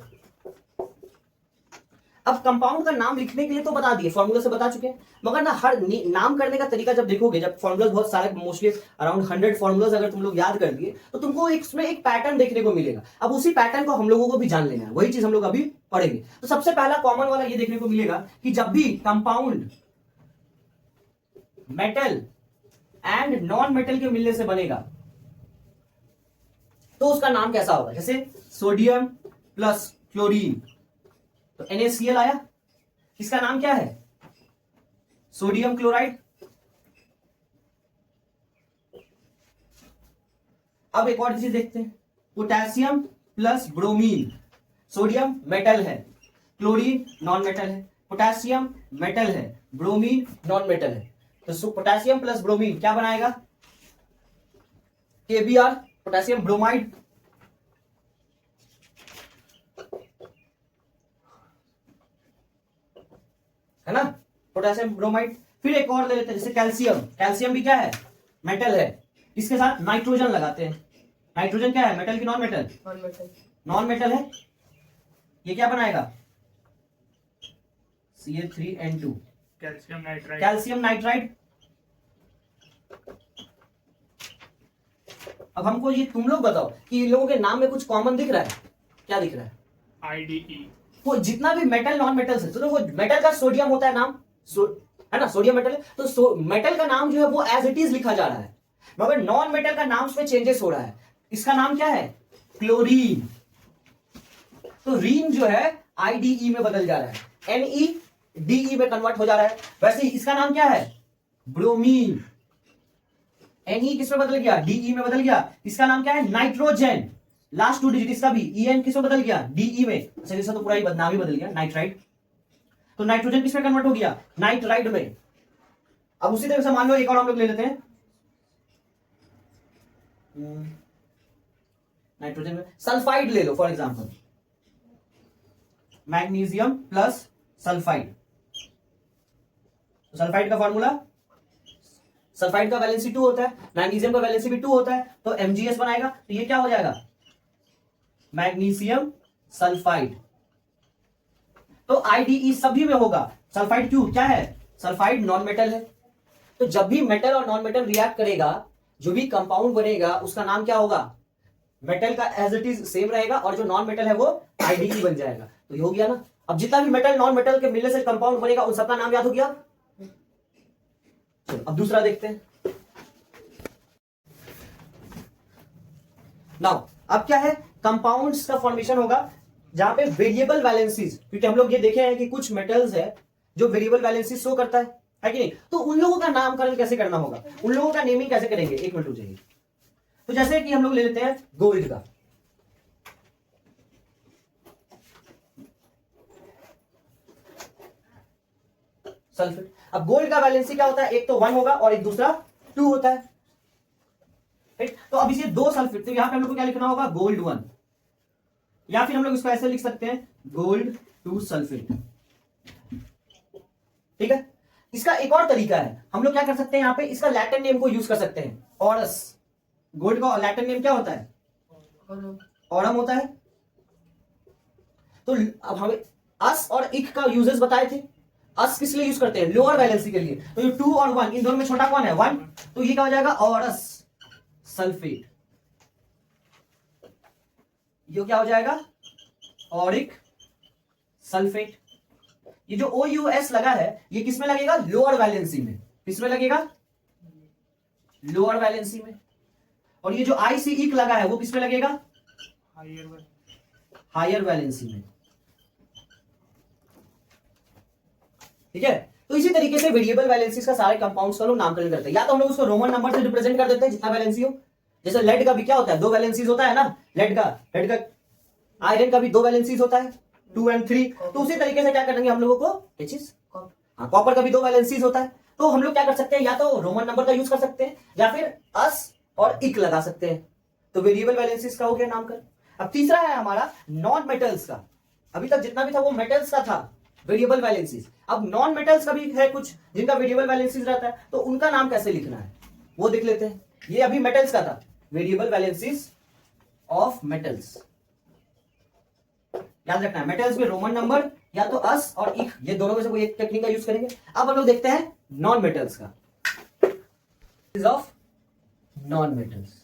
अब कंपाउंड का नाम लिखने के लिए तो बता दिए, फॉर्मूला से बता चुके हैं, मगर ना हर नाम करने का तरीका जब देखोगे, जब फॉर्मूलाज बहुत सारे मोस्टली अराउंड 100 फॉर्मूलाज अगर तुम लोग याद कर लिए तो तुमको इसमें एक पैटर्न देखने को मिलेगा। अब उसी पैटर्न को हम लोगों को भी जान लेना है, वही चीज हम लोग अभी पढ़ेंगे। तो सबसे पहला कॉमन वाला ये देखने को मिलेगा कि जब भी compound metal and non metal के मिलने से बनेगा तो उसका नाम कैसा होगा। जैसे सोडियम प्लस क्लोरीन, तो NaCl आया, इसका नाम क्या है सोडियम क्लोराइड। अब एक और चीज देखते हैं, potassium plus bromine, sodium metal है, क्लोरीन नॉन मेटल है, पोटेशियम मेटल है, ब्रोमीन नॉन मेटल है, तो पोटेशियम प्लस ब्रोमीन क्या बनाएगा KBr, पोटेशियम ब्रोमाइड। है ना, पोटेशियम ब्रोमाइड। फिर एक और ले लेते हैं जैसे कैल्शियम, कैल्शियम भी क्या है मेटल है, इसके साथ नाइट्रोजन लगाते हैं। नाइट्रोजन क्या है मेटल की नॉन मेटल, नॉन मेटल है, ये क्या बनाएगा CH3N2, calcium nitride. Calcium nitride. अब हमको ये तुम लोग बताओ कि इन लोगों के नाम में कुछ कॉमन दिख रहा है, क्या दिख रहा है IDE। वो जितना भी मेटल नॉन मेटल है, तो वो मेटल का सोडियम होता है नाम, है ना सोडियम मेटल है, तो मेटल का नाम जो है वो एज इट इज लिखा जा रहा है। मगर नॉन मेटल का नाम उसमें चेंजेस हो रहा है। इसका नाम क्या है? क्लोरीन। तो रीन जो है आईडीई में बदल जा रहा है, NEDE में कन्वर्ट हो जा रहा है। वैसे ही इसका नाम क्या है? ब्रोमीन। NE किस में बदल गया? DE में बदल गया। इसका नाम क्या है? नाइट्रोजन। लास्ट 2 डिजिट इसका भी EN किस में बदल गया? DE में। अच्छा इसका तो पूरा ही नाम ही बदल गया, नाइट्राइड। तो नाइट्रोजन किस में कन्वर्ट हो गया? नाइट्राइड में। अब उसी तरह से मान लो एक और हम लोग ले लेते हैं, नाइट्रोजन में सल्फाइड ले लो for example, magnesium plus sulphide. Sulphide का फॉर्मूला, सल्फाइड का वैलेंसी 2 होता है, मैग्नीशियम का वैलेंसी भी 2 होता है, तो MgS बनाएगा। तो ये क्या हो जाएगा? Magnesium sulphide. तो IDE सभी में होगा। सल्फाइड क्यों? क्या है? सल्फाइड नॉन मेटल है। तो जब भी मेटल और नॉन मेटल रिएक्ट करेगा, जो भी कंपाउंड बनेगा उसका नाम क्या होगा? मेटल का एज इट इज सेम रहेगा, और जो नॉन मेटल है वो IDE बन जाएगा। तो ये हो गया ना। अब जितना भी मेटल नॉन मेटल के मिलने से कंपाउंड बनेगा उन सबका नाम याद हो गया। चलो अब दूसरा देखते हैं। नाउ अब क्या है? कंपाउंड्स का फॉर्मेशन होगा जहां पे वेरिएबल वैलेंसीज, क्योंकि हम लोग ये देखे हैं कि कुछ मेटल्स है जो वेरिएबल वैलेंसी शो करता है कि नहीं? तो उन लोगों का नामकरण कैसे करना होगा, उन लोगों का नेमिंग कैसे करेंगे? एक मिनट रुक जाइए। तो जैसे कि हम लोग ले लेते हैं गोल्ड का, सल्फेट। अब गोल्ड का वैलेंसी क्या होता है? एक तो 1 होगा और एक दूसरा 2 होता है, राइट? तो अब इसे 2 सल्फेट, तो यहां पे हम लोग को क्या लिखना होगा? गोल्ड 1, या फिर हम लोग इसको ऐसे लिख सकते हैं गोल्ड 2 सल्फेट। ठीक है। इसका एक और तरीका है, हम लोग क्या कर सकते हैं यहां पे, इसका लैटिन नेम को यूज कर सकते हैं, ऑरस। गोल्ड का लैटिन नेम क्या होता है? ऑरम होता है। तो अब हमें अस और इक का यूजेस बताए थे। अस किस लिए यूज करते हैं? लोअर वैलेंसी के लिए। तो ये 2 और 1 इन दोनों में छोटा कौन है? 1। तो ये क्या हो जाएगा? Aurus sulphate. ये क्या हो जाएगा? ऑरिक सल्फेट। ये जो OUS लगा है ये किस में लगेगा? लोअर वैलेंसी में। किस में लगेगा? लोअर वैलेंसी में। और ये जो IC लगा है वो किस में लगेगा? हायर वैलेंसी में। ठीक है। तो इसी तरीके से वेरिएबल वैलेंसीज का सारे कंपाउंड्स का लोग नामकरण करते हैं। या तो हम लोग उसको रोमन नंबर से रिप्रेजेंट कर देते हैं जितना वैलेंसी हो। जैसे लेड का भी क्या होता है? 2 वैलेंसीज होता है ना लेड का। आयरन का भी 2 वैलेंसीज होता है, 2 और 3। तो उसी तरीके से क्या करेंगे हम लोगों को? ये चीज कॉपर का भी 2 वैलेंसीज होता है। तो हम लोग क्या कर सकते हैं? या तो रोमन नंबर का यूज कर सकते हैं या फिर अस और इक लगा सकते हैं। तो वेरिएबल वैलेंसीज का हो गया नामकरण। अब तीसरा है हमारा नॉन मेटल्स का। अभी तक जितना भी था वो मेटल्स का था वेरिएबल वैलेंसीज। अब नॉन मेटल्स का भी है कुछ जिनका वेरिएबल वैलेंसीज रहता है, तो उनका नाम कैसे लिखना है वो देख लेते हैं। ये अभी मेटल्स का था, वेरिएबल वैलेंसीज ऑफ मेटल्स। याद रखना है मेटल्स में रोमन नंबर या तो अस और इक, ये दोनों में से कोई एक टेक्निक का यूज करेंगे। अब हम लोग देखते हैं नॉन मेटल्स का, ऑफ नॉन मेटल्स।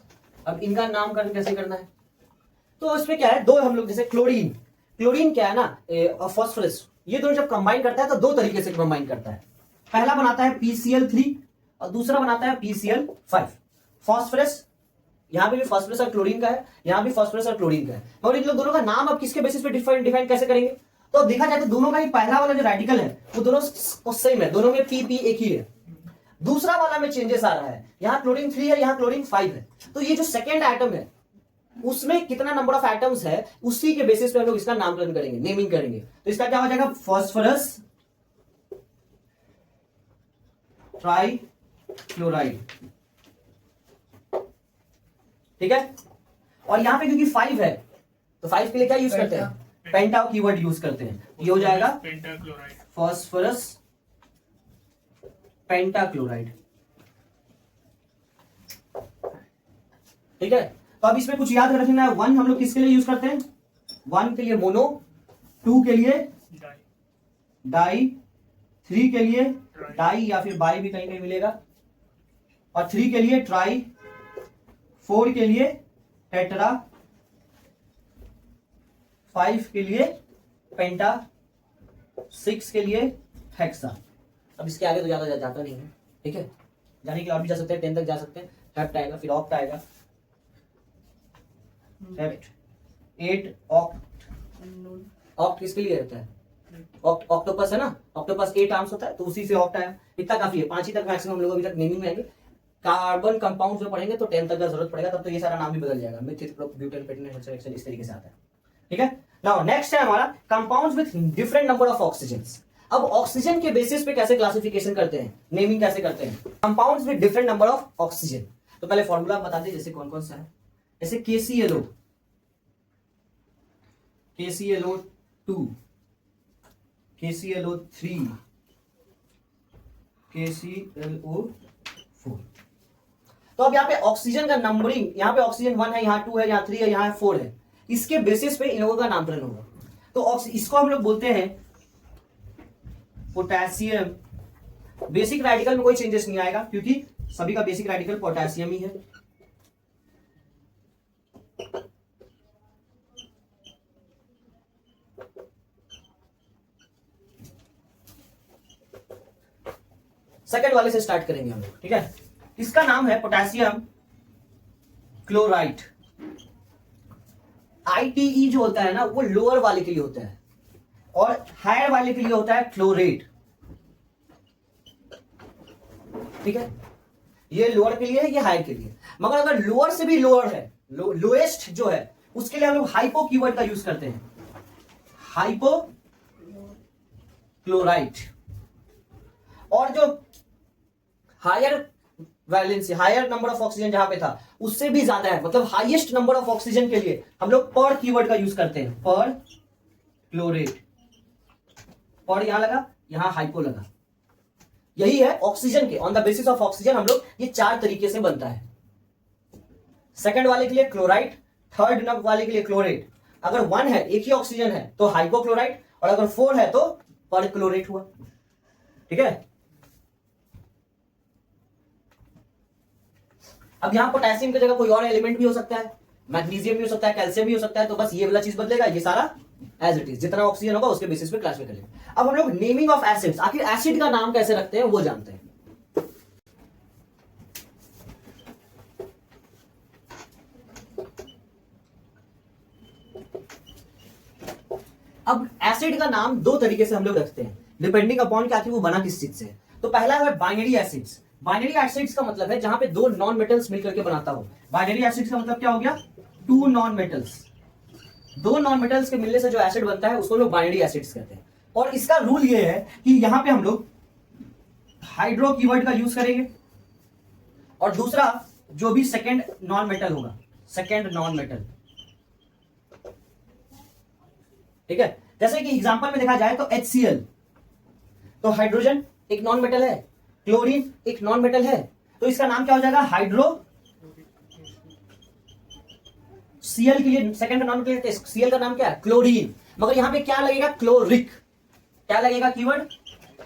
अब इनका नामकरण कैसे करना है? तो इसमें क्या है, 2 हम लोग, जैसे क्लोरीन क्या है ना, फास्फोरस, ये दोनों जब कंबाइन करता है तो 2 तरीके से कंबाइन करता है। पहला बनाता है PCl3 और दूसरा बनाता है PCl5। फास्फोरस, यहां पे भी फास्फोरस और क्लोरीन का है, यहां भी फास्फोरस और क्लोरीन का है। और इन लोग दोनों का नाम अब किसके बेसिस पे डिफाइन कैसे करेंगे? तो अब देखा जाए तो दोनों का ही पहला वाला जो रेडिकल है वो दोनों सेम है, दोनों में PP एक ही है। दूसरा वाला में चेंजेस आ रहा है, यहां क्लोरीन 3 है, यहां क्लोरीन 5 है। तो ये जो सेकेंड एटम है उसमें कितना नंबर ऑफ एटम्स है उसी के बेसिस पे हम लोग इसका नामकरण करेंगे, नेमिंग करेंगे। तो इसका क्या हो जाएगा? Phosphorus trichloride. ठीक है। और यहां पे क्योंकि 5 है तो 5 के लिए क्या यूज करते हैं? पेंटा कीवर्ड यूज करते हैं। ये हो जाएगा पेंटाक्लोराइड। Phosphorus pentachloride. ठीक है। तो अब इसमें कुछ याद रखना है। 1 हम लोग किसके लिए यूज करते हैं? 1 के लिए मोनो, 2 के लिए डाई, 3 के लिए डाई या फिर बाई भी कहीं कहीं मिलेगा, और 3 के लिए ट्राई, 4 के लिए टेट्रा, 5 के लिए पेंटा, 6 के लिए हेक्सा। अब इसके आगे तो ज्यादा जाता नहीं है। ठीक है, जाने के लिए और भी जा सकते हैं, 10 तक जा सकते हैं। हेप्ट आएगा, फिर ऑक्ट आएगा, 8 ऑक्ट। अननोन ऑक्ट किसके लिए होता है? ऑक्टोपस है ना, ऑक्टोपस 8 आर्म्स होता है, तो उसी से ऑक्ट आया। इतना काफी है, 5 ही तक मैक्सिमम हम लोग अभी तक नेमिंग में आएंगे। कार्बन कंपाउंड्स में पढ़ेंगे तो 10 तक का जरूरत पड़ेगा, तब तो ये सारा नाम भी बदल जाएगा, मिथिल, ब्यूटेन, पेटेन, हेक्सेन, इस तरीके से आता है। ठीक है, नाउ नेक्स्ट है हमारा compounds with different number of oxygens. अब ऑक्सीजन के बेसिस पे कैसे क्लासिफिकेशन करते हैं, नेमिंग कैसे करते हैं? Compounds with different number of oxygen. तो पहले फॉर्मूला बता दें, जैसे कौन कौन सा है। जैसे KClO, KClO2, KClO3, KClO4। तो अब यहाँ पे ऑक्सीजन का नंबरिंग, यहाँ पे ऑक्सीजन 1 है, यहाँ 2 है, यहाँ 3 है, यहाँ 4 है, इसके बेसिस पे इन लोगों का नामकरण होगा। तो इसको हम लोग बोलते हैं पोटेशियम। बेसिक रेडिकल में कोई चेंजेस नहीं आएगा क्योंकि सभी का बेसिक रेडिकल पोटेशियम ही है। सेकंड वाले से स्टार्ट करेंगे हम लोग, ठीक है। इसका नाम है पोटेशियम क्लोराइड। ITE जो होता है ना, वो लोअर वाले के लिए होता है और हायर वाले के लिए होता है क्लोरेट। ठीक है, ये लोअर के लिए है, ये हायर के लिए। मगर अगर लोअर से भी लोअर है, लोएस्ट जो है, उसके लिए हम लोग हाइपो कीवर्ड का यूज करते हैं, हाइपो क्लोराइड। और जो higher valency, higher number of oxygen जहां पे था, उससे भी ज्यादा है, मतलब हाईएस्ट नंबर ऑफ ऑक्सीजन के लिए हम लोग पर कीवर्ड का यूज करते हैं, पर क्लोरेट। पर यहां लगा, यहां हाइपो लगा। यही है ऑक्सीजन के, on the basis of oxygen हम लोग ये 4 तरीके से बनता है। सेकंड वाले के लिए क्लोराइड, थर्ड नंबर वाले के लिए क्लोरेट। अगर 1 है, एक ही ऑक्सीजन है, तो हाइपोक्लोराइड, और अगर 4 है तो पर क्लोरेट हुआ। ठीक है, अब यहां पोटेशियम की जगह कोई और एलिमेंट भी हो सकता है, मैग्नीशियम भी हो सकता है, कैल्शियम भी हो सकता है, तो बस ये वाला चीज बदलेगा, ये सारा एज इट इज, जितना ऑक्सीजन होगा उसके बेसिस पे क्लासिफाई करेंगे। अब हम लोग नेमिंग ऑफ एसिड्स, आखिर एसिड का नाम कैसे रखते हैं वो जानते हैं। अब एसिड का नाम 2 तरीके से हम लोग रखते हैं, डिपेंडिंग अपॉन कि आखिर वो बना किस चीज से है। तो पहला है बाइनरी एसिड्स। बाइनरी एसिड्स का मतलब है जहां पे 2 नॉन मेटल्स मिलकर के बनाता हो। बाइनरी एसिड्स का मतलब क्या हो गया? 2 नॉन मेटल्स। 2 नॉन मेटल्स के मिलने से जो एसिड बनता है उसको लोग बाइनरी एसिड्स कहते हैं। और इसका रूल ये है कि यहां पे हम लोग हाइड्रो कीवर्ड का यूज करेंगे, और दूसरा जो भी सेकेंड नॉन मेटल होगा, सेकेंड नॉन मेटल। ठीक है, जैसे कि एग्जांपल में देखा जाए तो HCl, तो हाइड्रोजन एक नॉन मेटल है, क्लोरीन एक नॉन मेटल है, तो इसका नाम क्या हो जाएगा? हाइड्रो। Cl के लिए सेकंड नॉन मेटल, Cl का नाम क्या है? क्लोरीन। मगर यहां पे क्या लगेगा? क्लोरिक। क्या लगेगा कीवर्ड?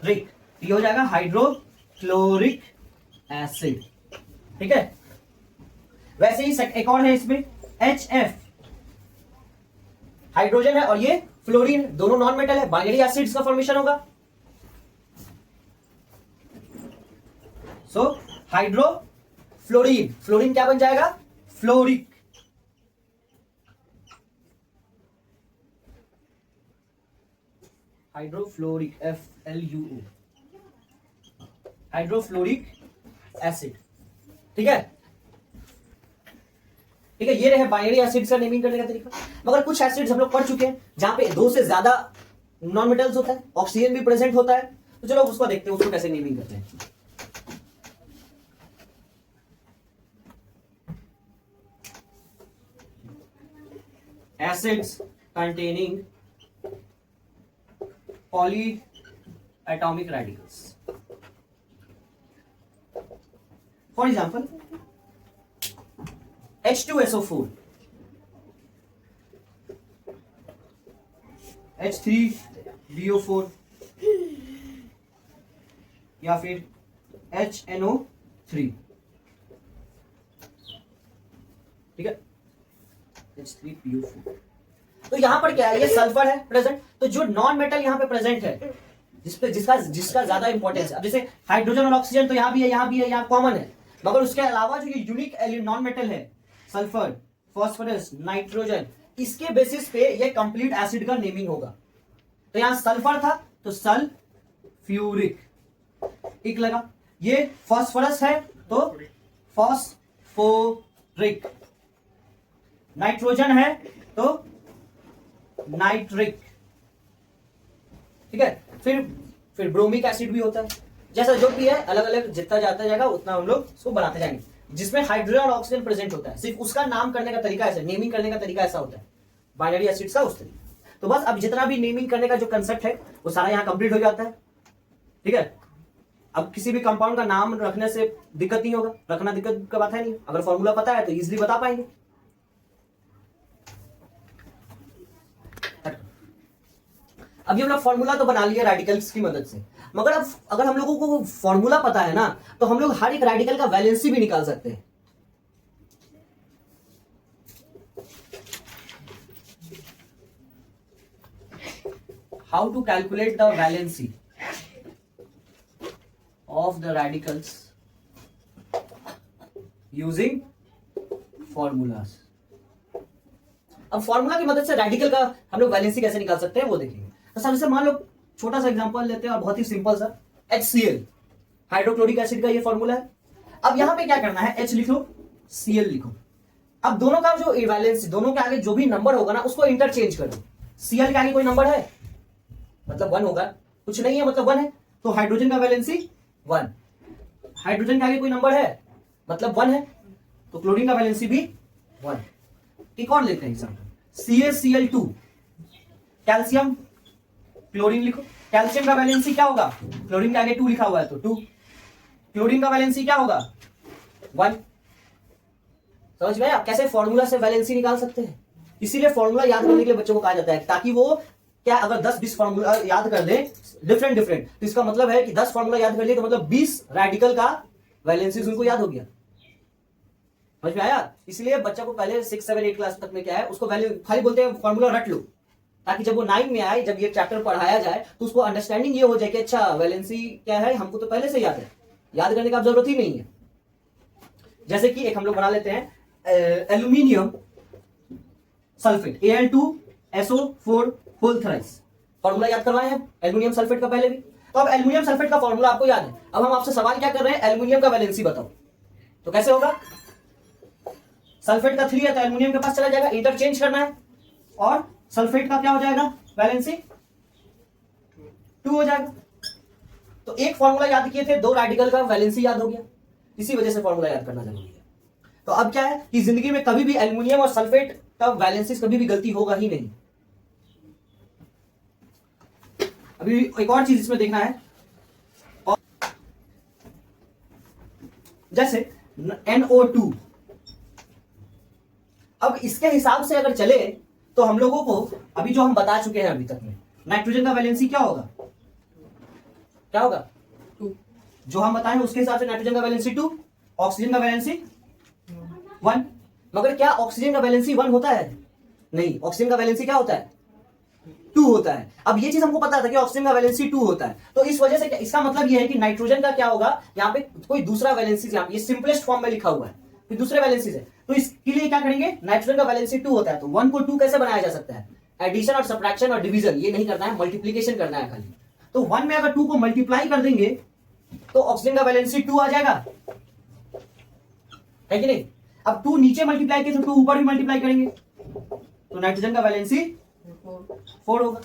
रिक। ये हो जाएगा हाइड्रोक्लोरिक एसिड। ठीक है, वैसे ही एक और है इसमें HF, हाइड्रोजन है और ये फ्लोरीन, दोनों नॉन मेटल है, बाइनरी एसिड्स का फॉर्मेशन होगा। सो हाइड्रो फ्लोरीन, फ्लोरीन क्या बन जाएगा? Fluoric. Hydrofluoric, FLUO, hydrofluoric acid. ठीक है, ठीक है, ये रहे बाइनरी एसिड्स का नेमिंग करने का तरीका। मगर कुछ एसिड्स हम लोग पढ़ चुके हैं जहां पे 2 से ज्यादा नॉन मेटल्स होता है, ऑक्सीजन भी प्रेजेंट होता है, तो चलो उसको देखते हैं, उसको कैसे नेमिंग करते हैं। Acids containing polyatomic radicals. For example, H2SO4, H3BO4, या फिर HNO3। ठीक है, H3PO4। तो यहां पर क्या है? ये सल्फर है प्रेजेंट, तो जो नॉन मेटल यहां पे प्रेजेंट है, जिसका ज्यादा इंपॉर्टेंस है, अब जैसे हाइड्रोजन और ऑक्सीजन तो यहां भी है, यहां भी है, यहां कॉमन है, मगर उसके अलावा जो ये यूनिक नॉन मेटल है, सल्फर, फास्फोरस, नाइट्रोजन, इसके बेसिस पे ये कंप्लीट एसिड का नेमिंग होगा। तो यहां सल्फर था तो सल्फ्यूरिक एक लगा, ये फास्फोरस है तो फास्फोरिक, नाइट्रोजन है तो नाइट्रिक, ठीक है। फिर ब्रोमिक एसिड भी होता है। जैसा जो भी है अलग अलग जितना जाता जाएगा उतना हम लोग उसको बनाते जाएंगे, जिसमें हाइड्रोजन और ऑक्सीजन प्रेजेंट होता है, सिर्फ उसका नाम करने का तरीका ऐसा, नेमिंग करने का तरीका ऐसा होता है बाइनरी एसिड्स का उस तरीके। तो बस अब जितना भी नेमिंग करने का जो कंसेप्ट है वो सारा यहाँ कंप्लीट हो जाता है, ठीक है। अब किसी भी कंपाउंड का नाम रखने से दिक्कत नहीं होगा, रखना दिक्कत का बात है नहीं, अगर फॉर्मूला पता है तो इजिली बता पाएंगे। अभी हम लोग फॉर्मूला तो बना लिया रेडिकल्स की मदद से, मगर अब अगर हम लोगों को फॉर्मूला पता है ना तो हम लोग हर एक रेडिकल का वैलेंसी भी निकाल सकते हैं। How to calculate the valency of the radicals using formulas. अब फॉर्मूला की मदद से रेडिकल का हम लोग वैलेंसी कैसे निकाल सकते हैं वो देखेंगे। तो सर जैसे मान लो छोटा सा एग्जांपल लेते हैं और बहुत ही सिंपल सा, HCl हाइड्रोक्लोरिक एसिड का ये फॉर्मूला है। अब यहां पे क्या करना है, H लिखो, Cl लिखो। अब दोनों का जो वैलेंसी, दोनों के आगे जो भी नंबर होगा ना उसको इंटरचेंज कर दो। Cl के आगे कोई नंबर है मतलब 1 होगा, कुछ नहीं है मतलब 1 है, तो हाइड्रोजन का वैलेंसी 1। हाइड्रोजन के आगे कोई नंबर है मतलब 1 है, तो क्लोरीन का वैलेंसी भी 1। एक और लेते हैं एग्जांपल, CaCl2, कैल्शियम क्लोरीन लिखो। कैल्शियम का वैलेंसी क्या होगा, क्लोरीन के आगे 2 लिखा हुआ है तो 2। क्लोरीन का वैलेंसी क्या होगा 1। समझ में आया कैसे फॉर्मूला से वैलेंसी निकाल सकते हैं। इसीलिए फॉर्मूला याद करने के लिए बच्चों को कहा जाता है, ताकि वो क्या अगर 10-20 फॉर्मूला याद कर दे डिफरेंट, तो इसका मतलब है कि 10 फॉर्मूला याद कर लिए तो मतलब 20 रेडिकल का वैलेंसी उनको याद हो गया। समझ में आया। इसलिए बच्चा को पहले 6, 7, 8 क्लास तक में क्या है उसको वैल्यू खाली बोलते हैं फॉर्मूला रट लो, ताकि जब वो 9 में आए, जब ये चैप्टर पढ़ाया जाए तो उसको अंडरस्टैंडिंग ये हो जाए कि अच्छा वैलेंसी क्या है, हमको तो पहले से याद है, याद करने का जरूरत ही नहीं है। जैसे कि एक हम लोग बना लेते हैं aluminium sulphate, Al2SO4 whole thrice, formula याद करवाए हैं एल्यूमिनियम सल्फेट का पहले भी। तो अब एल्यूमिनियम सल्फेट का फॉर्मूला आपको याद है। अब हम आपसे सवाल क्या कर रहे हैं, एल्यूमिनियम का वैलेंसी बताओ। तो कैसे होगा, सल्फेट का 3 है तो एल्यूमिनियम के पास चला जाएगा, इंटरचेंज करना है, और सल्फेट का क्या हो जाएगा वैलेंसी 2 हो जाएगा। तो एक फॉर्मूला याद किए थे, 2 रेडिकल का वैलेंसी याद हो गया, इसी वजह से फॉर्मूला याद करना जरूरी है। तो अब क्या है कि जिंदगी में कभी भी एल्यूमिनियम और सल्फेट का वैलेंसी कभी भी गलती होगा ही नहीं। अभी एक और चीज इसमें देखना है, और जैसे NO2, अब इसके हिसाब से अगर चले तो हम लोगों को अभी जो हम बता चुके हैं अभी तक में, नाइट्रोजन का वैलेंसी क्या होगा, क्या होगा 2, जो हम बताएं उसके हिसाब से नाइट्रोजन का वैलेंसी 2, ऑक्सीजन का वैलेंसी 1। मगर क्या ऑक्सीजन का वैलेंसी 1 होता है, नहीं, ऑक्सीजन का वैलेंसी क्या होता है 2 होता है। अब ये चीज हमको पता था कि ऑक्सीजन का वैलेंसी 2 होता है, तो इस वजह से इसका मतलब ये है कि नाइट्रोजन का क्या होगा, यहाँ पे कोई दूसरा वैलेंसी, यहाँ पे ये सिंपलेस्ट फॉर्म में लिखा हुआ है, फिर दूसरे वैलेंसी है, तो इसके लिए क्या करेंगे, नाइट्रोजन का वैलेंसी 2 होता है, तो 1 को 2 कैसे बनाया जा सकता है, एडिशन और सब्ट्रैक्शन और डिवीजन ये नहीं करना है, मल्टीप्लीकेशन करना है खाली। तो 1 में अगर 2 को मल्टीप्लाई कर देंगे तो ऑक्सीजन का वैलेंसी 2 आ जाएगा, है कि नहीं। अब 2 नीचे मल्टीप्लाई किए तो 2 ऊपर भी मल्टीप्लाई करेंगे तो नाइट्रोजन का वैलेंसी 4 होगा।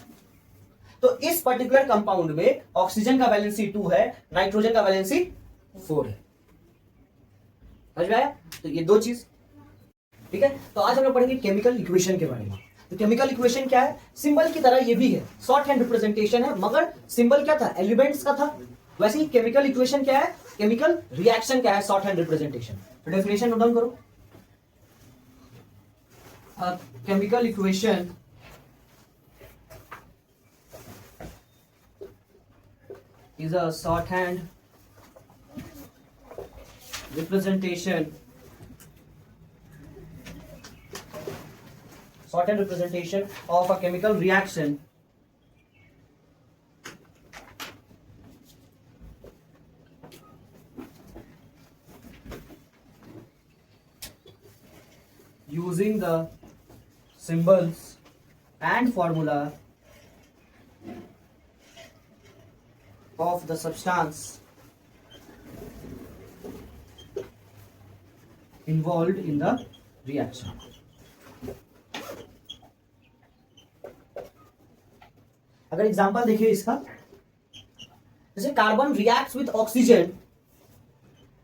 तो इस पर्टिकुलर कंपाउंड में ऑक्सीजन का वैलेंसी 2 है, नाइट्रोजन का वैलेंसी 4 है। समझ में आया। तो ये 2 चीज, ठीक है। तो आज हम लोग पढ़ेंगे केमिकल इक्वेशन के बारे में। तो केमिकल इक्वेशन क्या है, सिंबल की तरह ये भी है, शॉर्ट हैंड रिप्रेजेंटेशन है, मगर सिंबल क्या था, एलिमेंट्स का था। वैसे ही केमिकल इक्वेशन क्या है, केमिकल रिएक्शन क्या है, शॉर्ट हैंड रिप्रेजेंटेशन। तो डेफिनेशन नोट डाउन करो, chemical equation is a shorthand representation of a chemical reaction using the symbols and formula of the substance involved in the reaction. अगर example देखिए इसका, जैसे carbon reacts with oxygen,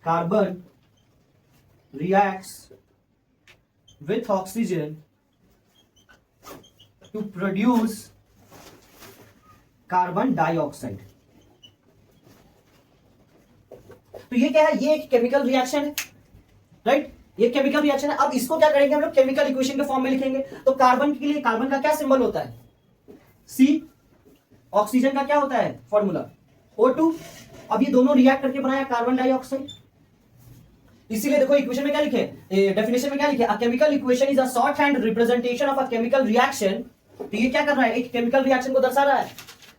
carbon reacts with oxygen to produce carbon dioxide. तो ये क्या है, ये एक केमिकल रिएक्शन है, राइट, ये केमिकल रिएक्शन है। अब इसको क्या करेंगे हम लोग, केमिकल इक्वेशन के फॉर्म में लिखेंगे। तो कार्बन के लिए कार्बन का क्या सिंबल होता है, C, ऑक्सीजन का क्या होता है फॉर्मूला O2। अब ये दोनों रिएक्ट करके बनाया कार्बन डाइऑक्साइड। इसीलिए देखो इक्वेशन में क्या लिखे, डेफिनेशन में क्या लिखे, a chemical equation is a short hand representation of a chemical reaction. तो ये क्या कर रहा है, एक केमिकल रिएक्शन को दर्शा रहा है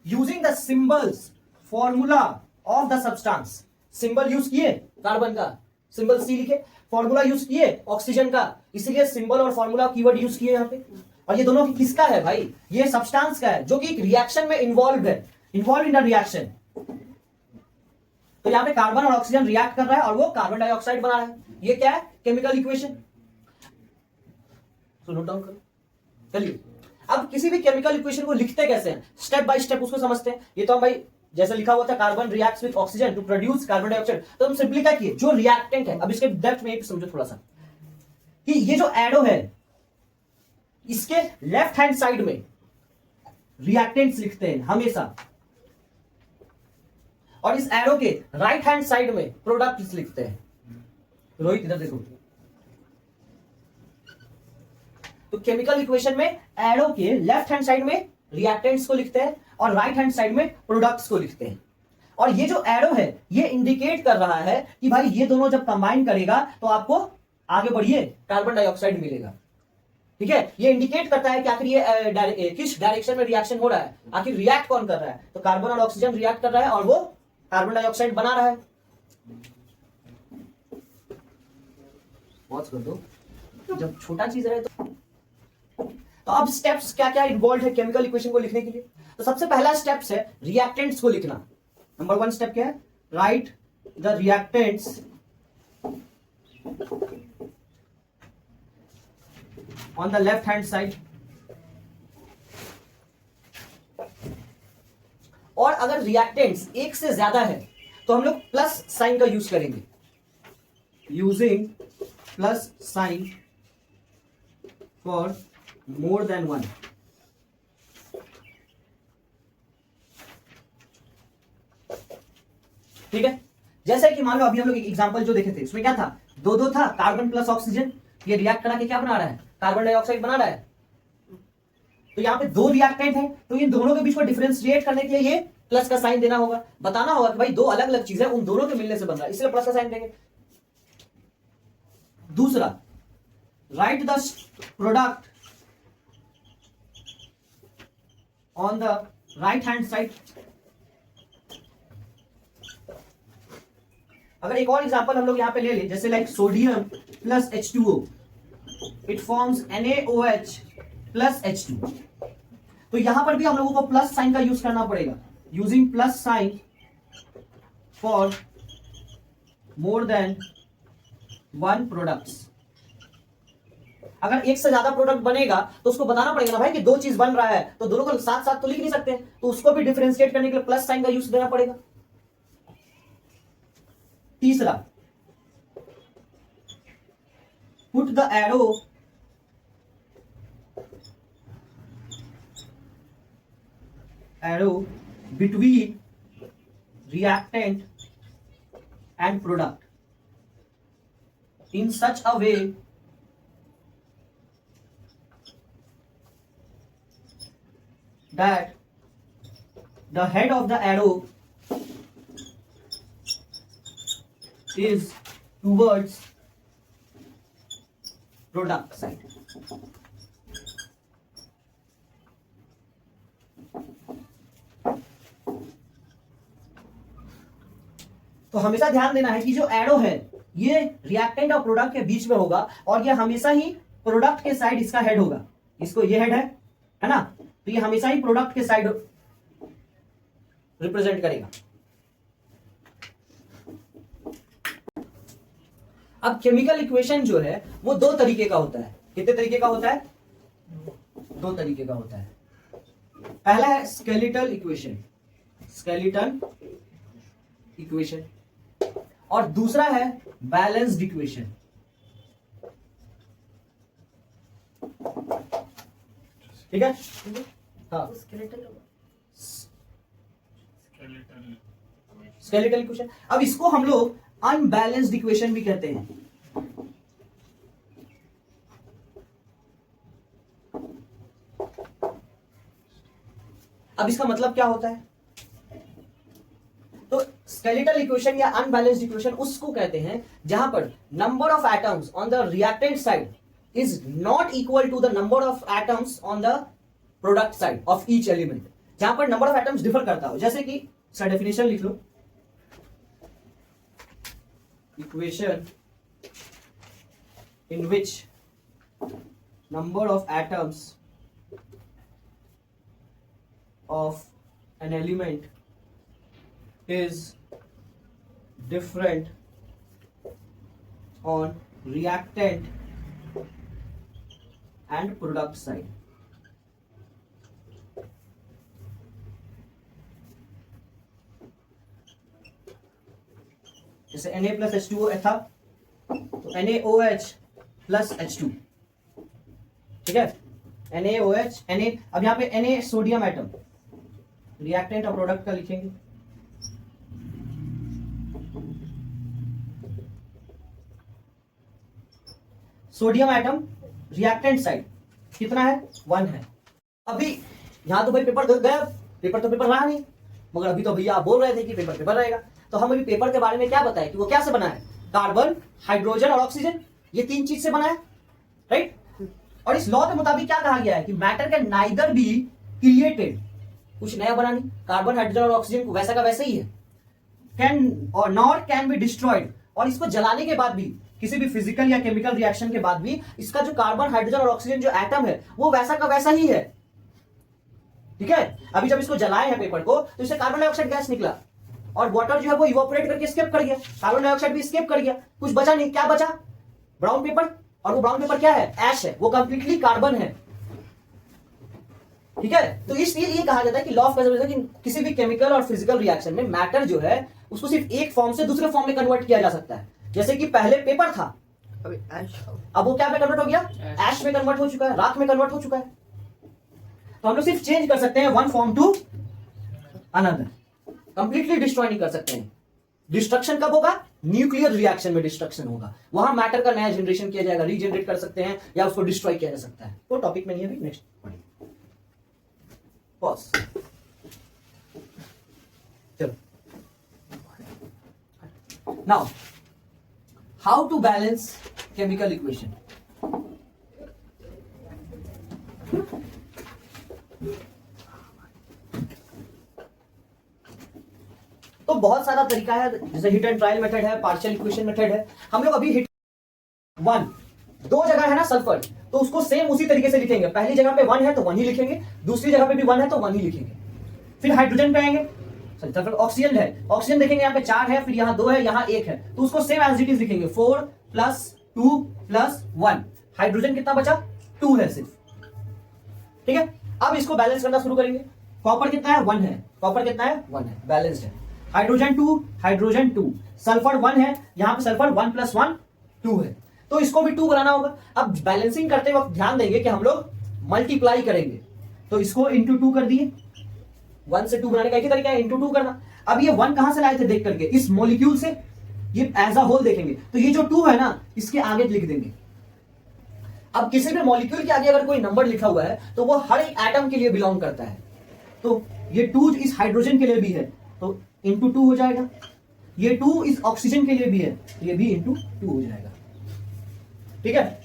using the symbols formula of the substance. Symbol use किए कार्बन का, सिंबल सी लिखे, फॉर्मूला यूज किए ऑक्सीजन का, इसीलिए सिंबल और फॉर्मूला कीवर्ड यूज किए यहाँ पे। और ये दोनों किसका है भाई, ये सब्सटेंस का है जो कि एक रिएक्शन में इन्वॉल्व है, इन्वॉल्व इन द रिएक्शन। तो यहाँ पे कार्बन और ऑक्सीजन रिएक्ट कर रहा है और वो कार्बन डाइऑक्साइड बना रहा है। ये क्या है, केमिकल इक्वेशन। तो नोट डाउन करो। चलिए अब किसी भी केमिकल इक्वेशन को लिखते कैसे हैं, स्टेप बाय स्टेप उसको समझते हैं। ये तो हम भाई जैसे लिखा हुआ था carbon reacts with oxygen to produce carbon dioxide, तो हम सिंपली क्या किए, जो रिएक्टेंट है, अब इसके डेप्थ में समझो थोड़ा सा कि ये जो एरो है इसके लेफ्ट हैंड साइड में रिएक्टेंट्स लिखते हैं हमेशा, और इस एरो के राइट हैंड साइड में प्रोडक्ट्स लिखते हैं। रोहित इधर देखो, तो केमिकल इक्वेशन में एरो के लेफ्ट हैंड साइड में रिएक्टेंट्स को लिखते हैं और राइट हैंड साइड में प्रोडक्ट्स को लिखते हैं। और ये जो एरो है ये इंडिकेट कर रहा है कि भाई ये दोनों जब कंबाइन करेगा तो आपको आगे बढ़िए कार्बन डाइऑक्साइड मिलेगा। ठीक है, ये इंडिकेट करता है कि आखिर ये किस डायरेक्शन में रिएक्शन हो रहा है, आखिर रिएक्ट कौन कर रहा है। तो कार्बन और ऑक्सीजन रिएक्ट कर रहा है और वो कार्बन डाइऑक्साइड बना रहा है। पॉज कर दो, जब छोटा चीज रहे तो अब स्टेप्स क्या क्या इन्वॉल्व है केमिकल इक्वेशन को लिखने के लिए। तो सबसे पहला स्टेप्स है रिएक्टेंट्स को लिखना। नंबर 1 स्टेप क्या है, right the reactants on the left hand side. और अगर रिएक्टेंट्स एक से ज्यादा है तो हम लोग प्लस साइन का यूज करेंगे, using plus sign for more than 1। ठीक है, जैसे कि मान लो अभी हम लोग एक एग्जांपल जो देखे थे उसमें क्या था, दो था, कार्बन प्लस ऑक्सीजन, ये रिएक्ट करा के क्या बना रहा है, कार्बन डाइऑक्साइड बना रहा है। तो यहाँ पे 2 रिएक्टेंट है, तो इन दोनों के बीच को डिफरेंशिएट करने के लिए ये प्लस का साइन देना होगा, बताना होगा कि भाई 2 अलग अलग चीजें उन दोनों के मिलने से बन रहा है, इसलिए प्लस का साइन देंगे। दूसरा, right the product on the right hand side. अगर एक और एग्जांपल हम लोग यहां पे ले ले, जैसे like sodium plus H2O, it forms NaOH plus H2। तो यहां पर भी हम लोगों को प्लस साइन का यूज करना पड़ेगा, using plus sign for more than 1 products. अगर एक से ज्यादा प्रोडक्ट बनेगा तो उसको बताना पड़ेगा ना भाई कि 2 चीज बन रहा है, तो दोनों को साथ साथ तो लिख नहीं सकते, तो उसको भी डिफरेंशिएट करने के लिए प्लस साइन का यूज देना पड़ेगा। तीसरा, put the arrow between reactant and product in such a way that the head of the arrow is towards product side. तो हमेशा ध्यान देना है कि जो एरो है ये रिएक्टेंट और प्रोडक्ट के बीच में होगा और ये हमेशा ही प्रोडक्ट के साइड इसका हेड होगा, इसको ये हेड है ना, तो ये हमेशा ही प्रोडक्ट के साइड रिप्रेजेंट करेगा। अब केमिकल इक्वेशन जो है वो दो तरीके का होता है। कितने तरीके का होता है? दो तरीके का होता है। पहला है स्केलेटल इक्वेशन, स्केलेटल इक्वेशन, और दूसरा है बैलेंस्ड इक्वेशन। ठीक है? हाँ, स्केलेटल इक्वेशन। अब इसको हम लोग अनबैलेंस्ड इक्वेशन भी कहते हैं। अब इसका मतलब क्या होता है? तो स्केलेटल इक्वेशन या अनबैलेंस्ड इक्वेशन उसको कहते हैं जहां पर number of atoms on the reactant side is not equal to the number of atoms on the product side of each element. जहां पर नंबर ऑफ एटम्स डिफर करता हो, जैसे कि सर डेफिनेशन लिख लो, equation in which number of atoms of an element is different on reactant and product side. जैसे Na plus H2O था तो NaOH plus H2, ठीक है, NaOH Na। अब यहां पे Na सोडियम एटम, रिएक्टेंट और प्रोडक्ट का लिखेंगे, सोडियम एटम रिएक्टेंट साइड कितना है? 1 है। अभी यहां तो भाई पेपर गया, पेपर तो पेपर रहा नहीं, मगर अभी तो भैया आप बोल रहे थे कि पेपर पेपर रहेगा, तो हम अभी पेपर के बारे में क्या बताएं कि वो क्या से बना है? कार्बन, हाइड्रोजन और ऑक्सीजन, ये 3 चीज से बना है, राइट। और इस लॉ के मुताबिक क्या कहा गया है कि matter can neither be created, कुछ नया बना नहीं, कार्बन, हाइड्रोजन और ऑक्सीजन को वैसा का वैसा ही है, कैन और नॉट कैन बी डिस्ट्रॉयड, और इसको जलाने के बाद भी, किसी भी फिजिकल या केमिकल रिएक्शन के बाद भी, इसका जो कार्बन, हाइड्रोजन और ऑक्सीजन जो एटम है वो वैसा का वैसा ही है, ठीक है। अभी जब इसको जलाए हैं पेपर को, तो इससे कार्बन डाइऑक्साइड गैस निकला और वाटर जो है वो इवोपरेट करके एस्केप कर गया, कार्बन डाइऑक्साइड भी एस्केप कर गया, कुछ बचा नहीं। क्या बचा? ब्राउन पेपर, और वो ब्राउन पेपर क्या है? ऐश है, वो कंप्लीटली कार्बन है, ठीक है। तो इसलिए ये कहा जाता है कि लॉ ऑफ कंजर्वेशन कि किसी भी केमिकल और फिजिकल रिएक्शन में मैटर जो है उसको सिर्फ एक फॉर्म से दूसरे फॉर्म में कन्वर्ट किया जा सकता है। जैसे कि पहले पेपर था, अब वो क्या में कन्वर्ट हो गया? ऐश में कन्वर्ट हो चुका है, राख में कन्वर्ट हो चुका है। तो हम लोग सिर्फ चेंज कर सकते हैं one form to another, completely destroy नहीं कर सकते हैं। डिस्ट्रक्शन कब होगा? न्यूक्लियर रिएक्शन में डिस्ट्रक्शन होगा, वहां मैटर का नया जनरेशन किया जाएगा, रीजनरेट कर सकते हैं या उसको डिस्ट्रॉय किया जा सकता है। वो टॉपिक में नहीं है, अभी नेक्स्ट पढ़िए। पॉज, चलो। Now how to balance chemical equation. तो बहुत सारा तरीका है, जैसे हिट एंड ट्रायल मेथड है, पार्शियल इक्वेशन मेथड है। हम लोग अभी हिट 1, 2 जगह है ना सल्फर, तो उसको सेम उसी तरीके से लिखेंगे। पहली जगह पे 1 है तो 1 ही लिखेंगे, दूसरी जगह पे भी 1 है तो 1 ही लिखेंगे। फिर हाइड्रोजन पे आएंगे, सल्फर ऑक्सीजन है, ऑक्सीजन देखेंगे यहाँ पे 4 है, फिर यहाँ 2 है, यहाँ 1 है, तो उसको सेम एज इट इज लिखेंगे, 4 + 2 + 1। हाइड्रोजन कितना बचा? 2 है सिर्फ, ठीक है। अब इसको बैलेंस करना शुरू करेंगे। कॉपर कितना है? 1 है, कॉपर कितना है? 1 है, बैलेंस्ड है। हाइड्रोजन 2, हाइड्रोजन 2, सल्फर 1 है, यहां पे सल्फर 1 + 1 2 है, तो इसको भी 2 बनाना होगा। अब बैलेंसिंग करते वक्त ध्यान देंगे कि हम लोग मल्टीप्लाई करेंगे, तो इसको इंटू 2 कर दिए। 1 से 2 बनाने का एक ही तरीका है, इंटू 2 करना। अब ये 1 कहां से लाए थे देख करके? इस मॉलिक्यूल से, ये एज अ होल देखेंगे, तो ये जो 2 है ना, इसके आगे लिख देंगे। अब किसी भी मॉलिक्यूल के आगे अगर कोई नंबर लिखा हुआ है तो वो हर एक एटम के लिए बिलोंग करता है, तो ये 2 इस हाइड्रोजन के लिए भी है, तो इंटू 2 हो जाएगा। ये 2 इस ऑक्सीजन के लिए भी है, तो ये भी इंटू 2 हो जाएगा, ठीक है।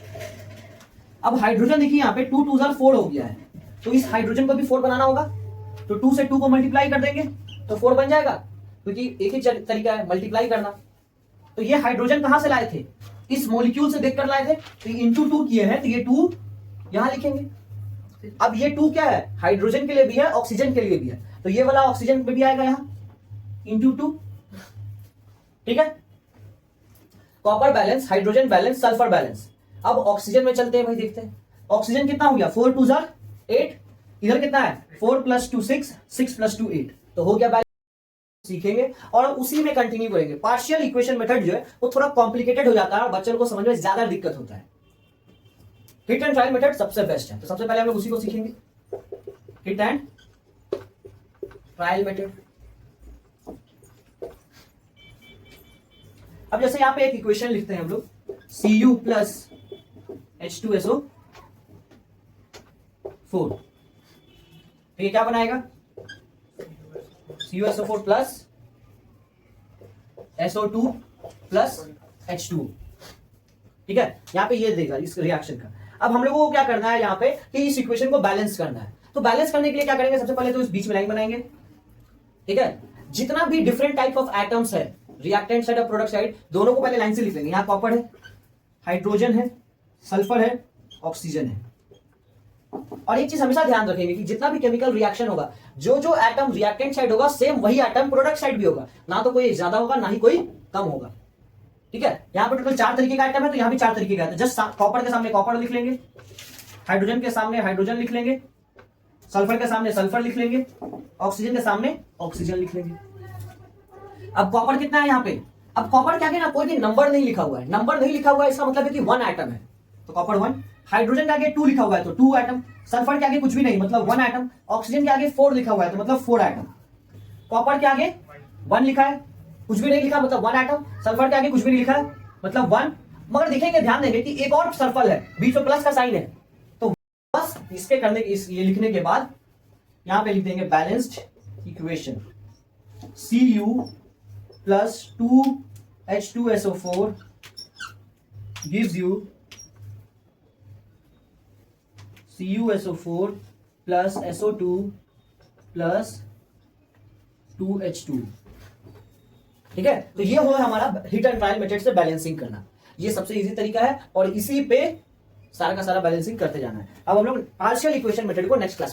अब हाइड्रोजन देखिए यहाँ पे 2 × 2 = 4 हो गया है, तो इस हाइड्रोजन को भी 4 बनाना होगा, तो 2 से 2 को मल्टीप्लाई कर देंगे तो 4 बन जाएगा, क्योंकि एक ही तरीका है मल्टीप्लाई करना। तो ये हाइड्रोजन कहां से लाए थे? इस मॉलिक्यूल से देखकर लाए थे, तो इंटू 2 किए हैं, तो ये 2 यहां लिखेंगे। अब ये 2 क्या है, हाइड्रोजन के लिए भी है, ऑक्सीजन के लिए भी है, तो ये वाला ऑक्सीजन पे भी आएगा यहां इंटू 2। ठीक है, copper balance, hydrogen balance, sulphur balance. अब ऑक्सीजन में चलते हैं भाई, देखते हैं ऑक्सीजन कितना हो गया, 4 2 8, इधर कितना है 4 + 2 6, 6 + 2 8, तो हो गया बैलेंस। सीखेंगे और उसी में कंटिन्यू करेंगे। पार्शियल इक्वेशन मेथड जो है वो थोड़ा कॉम्प्लिकेटेड हो जाता है और बच्चों को समझ में ज्यादा दिक्कत होता है। हिट एंड ट्रायल मेथड सबसे बेस्ट है, तो सबसे पहले हम लोग उसी को सीखेंगे, हिट एंड ट्रायल मेथड। अब जैसे यहां पे एक इक्वेशन लिखते हैं हम लोग, Cu + H2SO4, तो ये क्या बनाएगा, CuSO4 + SO2 + H2। ठीक है, यहां पे ये देगा इस रिएक्शन का। अब हम लोगों को क्या करना है यहां पे कि इस इक्वेशन को बैलेंस करना है। तो बैलेंस करने के लिए क्या करेंगे, सबसे पहले तो इस बीच में लाइन बनाएंगे। ठीक है, जितना भी डिफरेंट टाइप ऑफ एटम्स है, रिएक्टेंट साइड और प्रोडक्ट साइड, दोनों को पहले लाइन से लिख लेंगे। यहां कॉपर है, हाइड्रोजन है, सल्फर है, ऑक्सीजन है। और एक चीज हमेशा ध्यान रखेंगे कि जितना भी केमिकल रिएक्शन होगा, जो जो एटम रिएक्टेंट साइड होगा सेम वही एटम प्रोडक्ट साइड भी होगा, ना तो कोई ज्यादा होगा ना ही कोई कम होगा। ठीक है, यहां पर टोटल 4 तरीके का एटम है, तो यहां भी 4 तरीके का है। जस्ट कॉपर के सामने कॉपर लिख लेंगे, हाइड्रोजन के सामने हाइड्रोजन लिख लेंगे, सल्फर के सामने सल्फर लिख लेंगे, ऑक्सीजन के सामने ऑक्सीजन लिख लेंगे। अब कॉपर कितना है यहाँ पे, अब कॉपर के आगे ना कोई भी नंबर नहीं लिखा हुआ है, नंबर नहीं लिखा हुआ है इसका मतलब है कि 1 एटम है, तो कॉपर 1। हाइड्रोजन के आगे 2 लिखा हुआ है तो 2 एटम, सल्फर के आगे कुछ भी नहीं मतलब 1 एटम, ऑक्सीजन के आगे 4 लिखा हुआ है तो मतलब 4 एटम, कॉपर के आगे 1 लिखा है, कुछ भी नहीं लिखा मतलब 1 एटम, सल्फर के आगे कुछ भी नहीं लिखा है मतलब 1। मगर देखेंगे, ध्यान देंगे कि एक और सर्कल है, बीच में प्लस का साइन है, तो बस इसके करने ये लिखने के बाद यहां पे लिख देंगे balanced equation, Cu + 2H2SO4 gives you CuSO4 + SO2 + 2H2। ठीक है, तो ये हो हमारा हिट एंड ट्रायल मेथड से बैलेंसिंग करना। ये सबसे इजी तरीका है और इसी पे सारा का सारा बैलेंसिंग करते जाना है। अब हम लोग पार्शियल इक्वेशन मेथड को नेक्स्ट क्लास में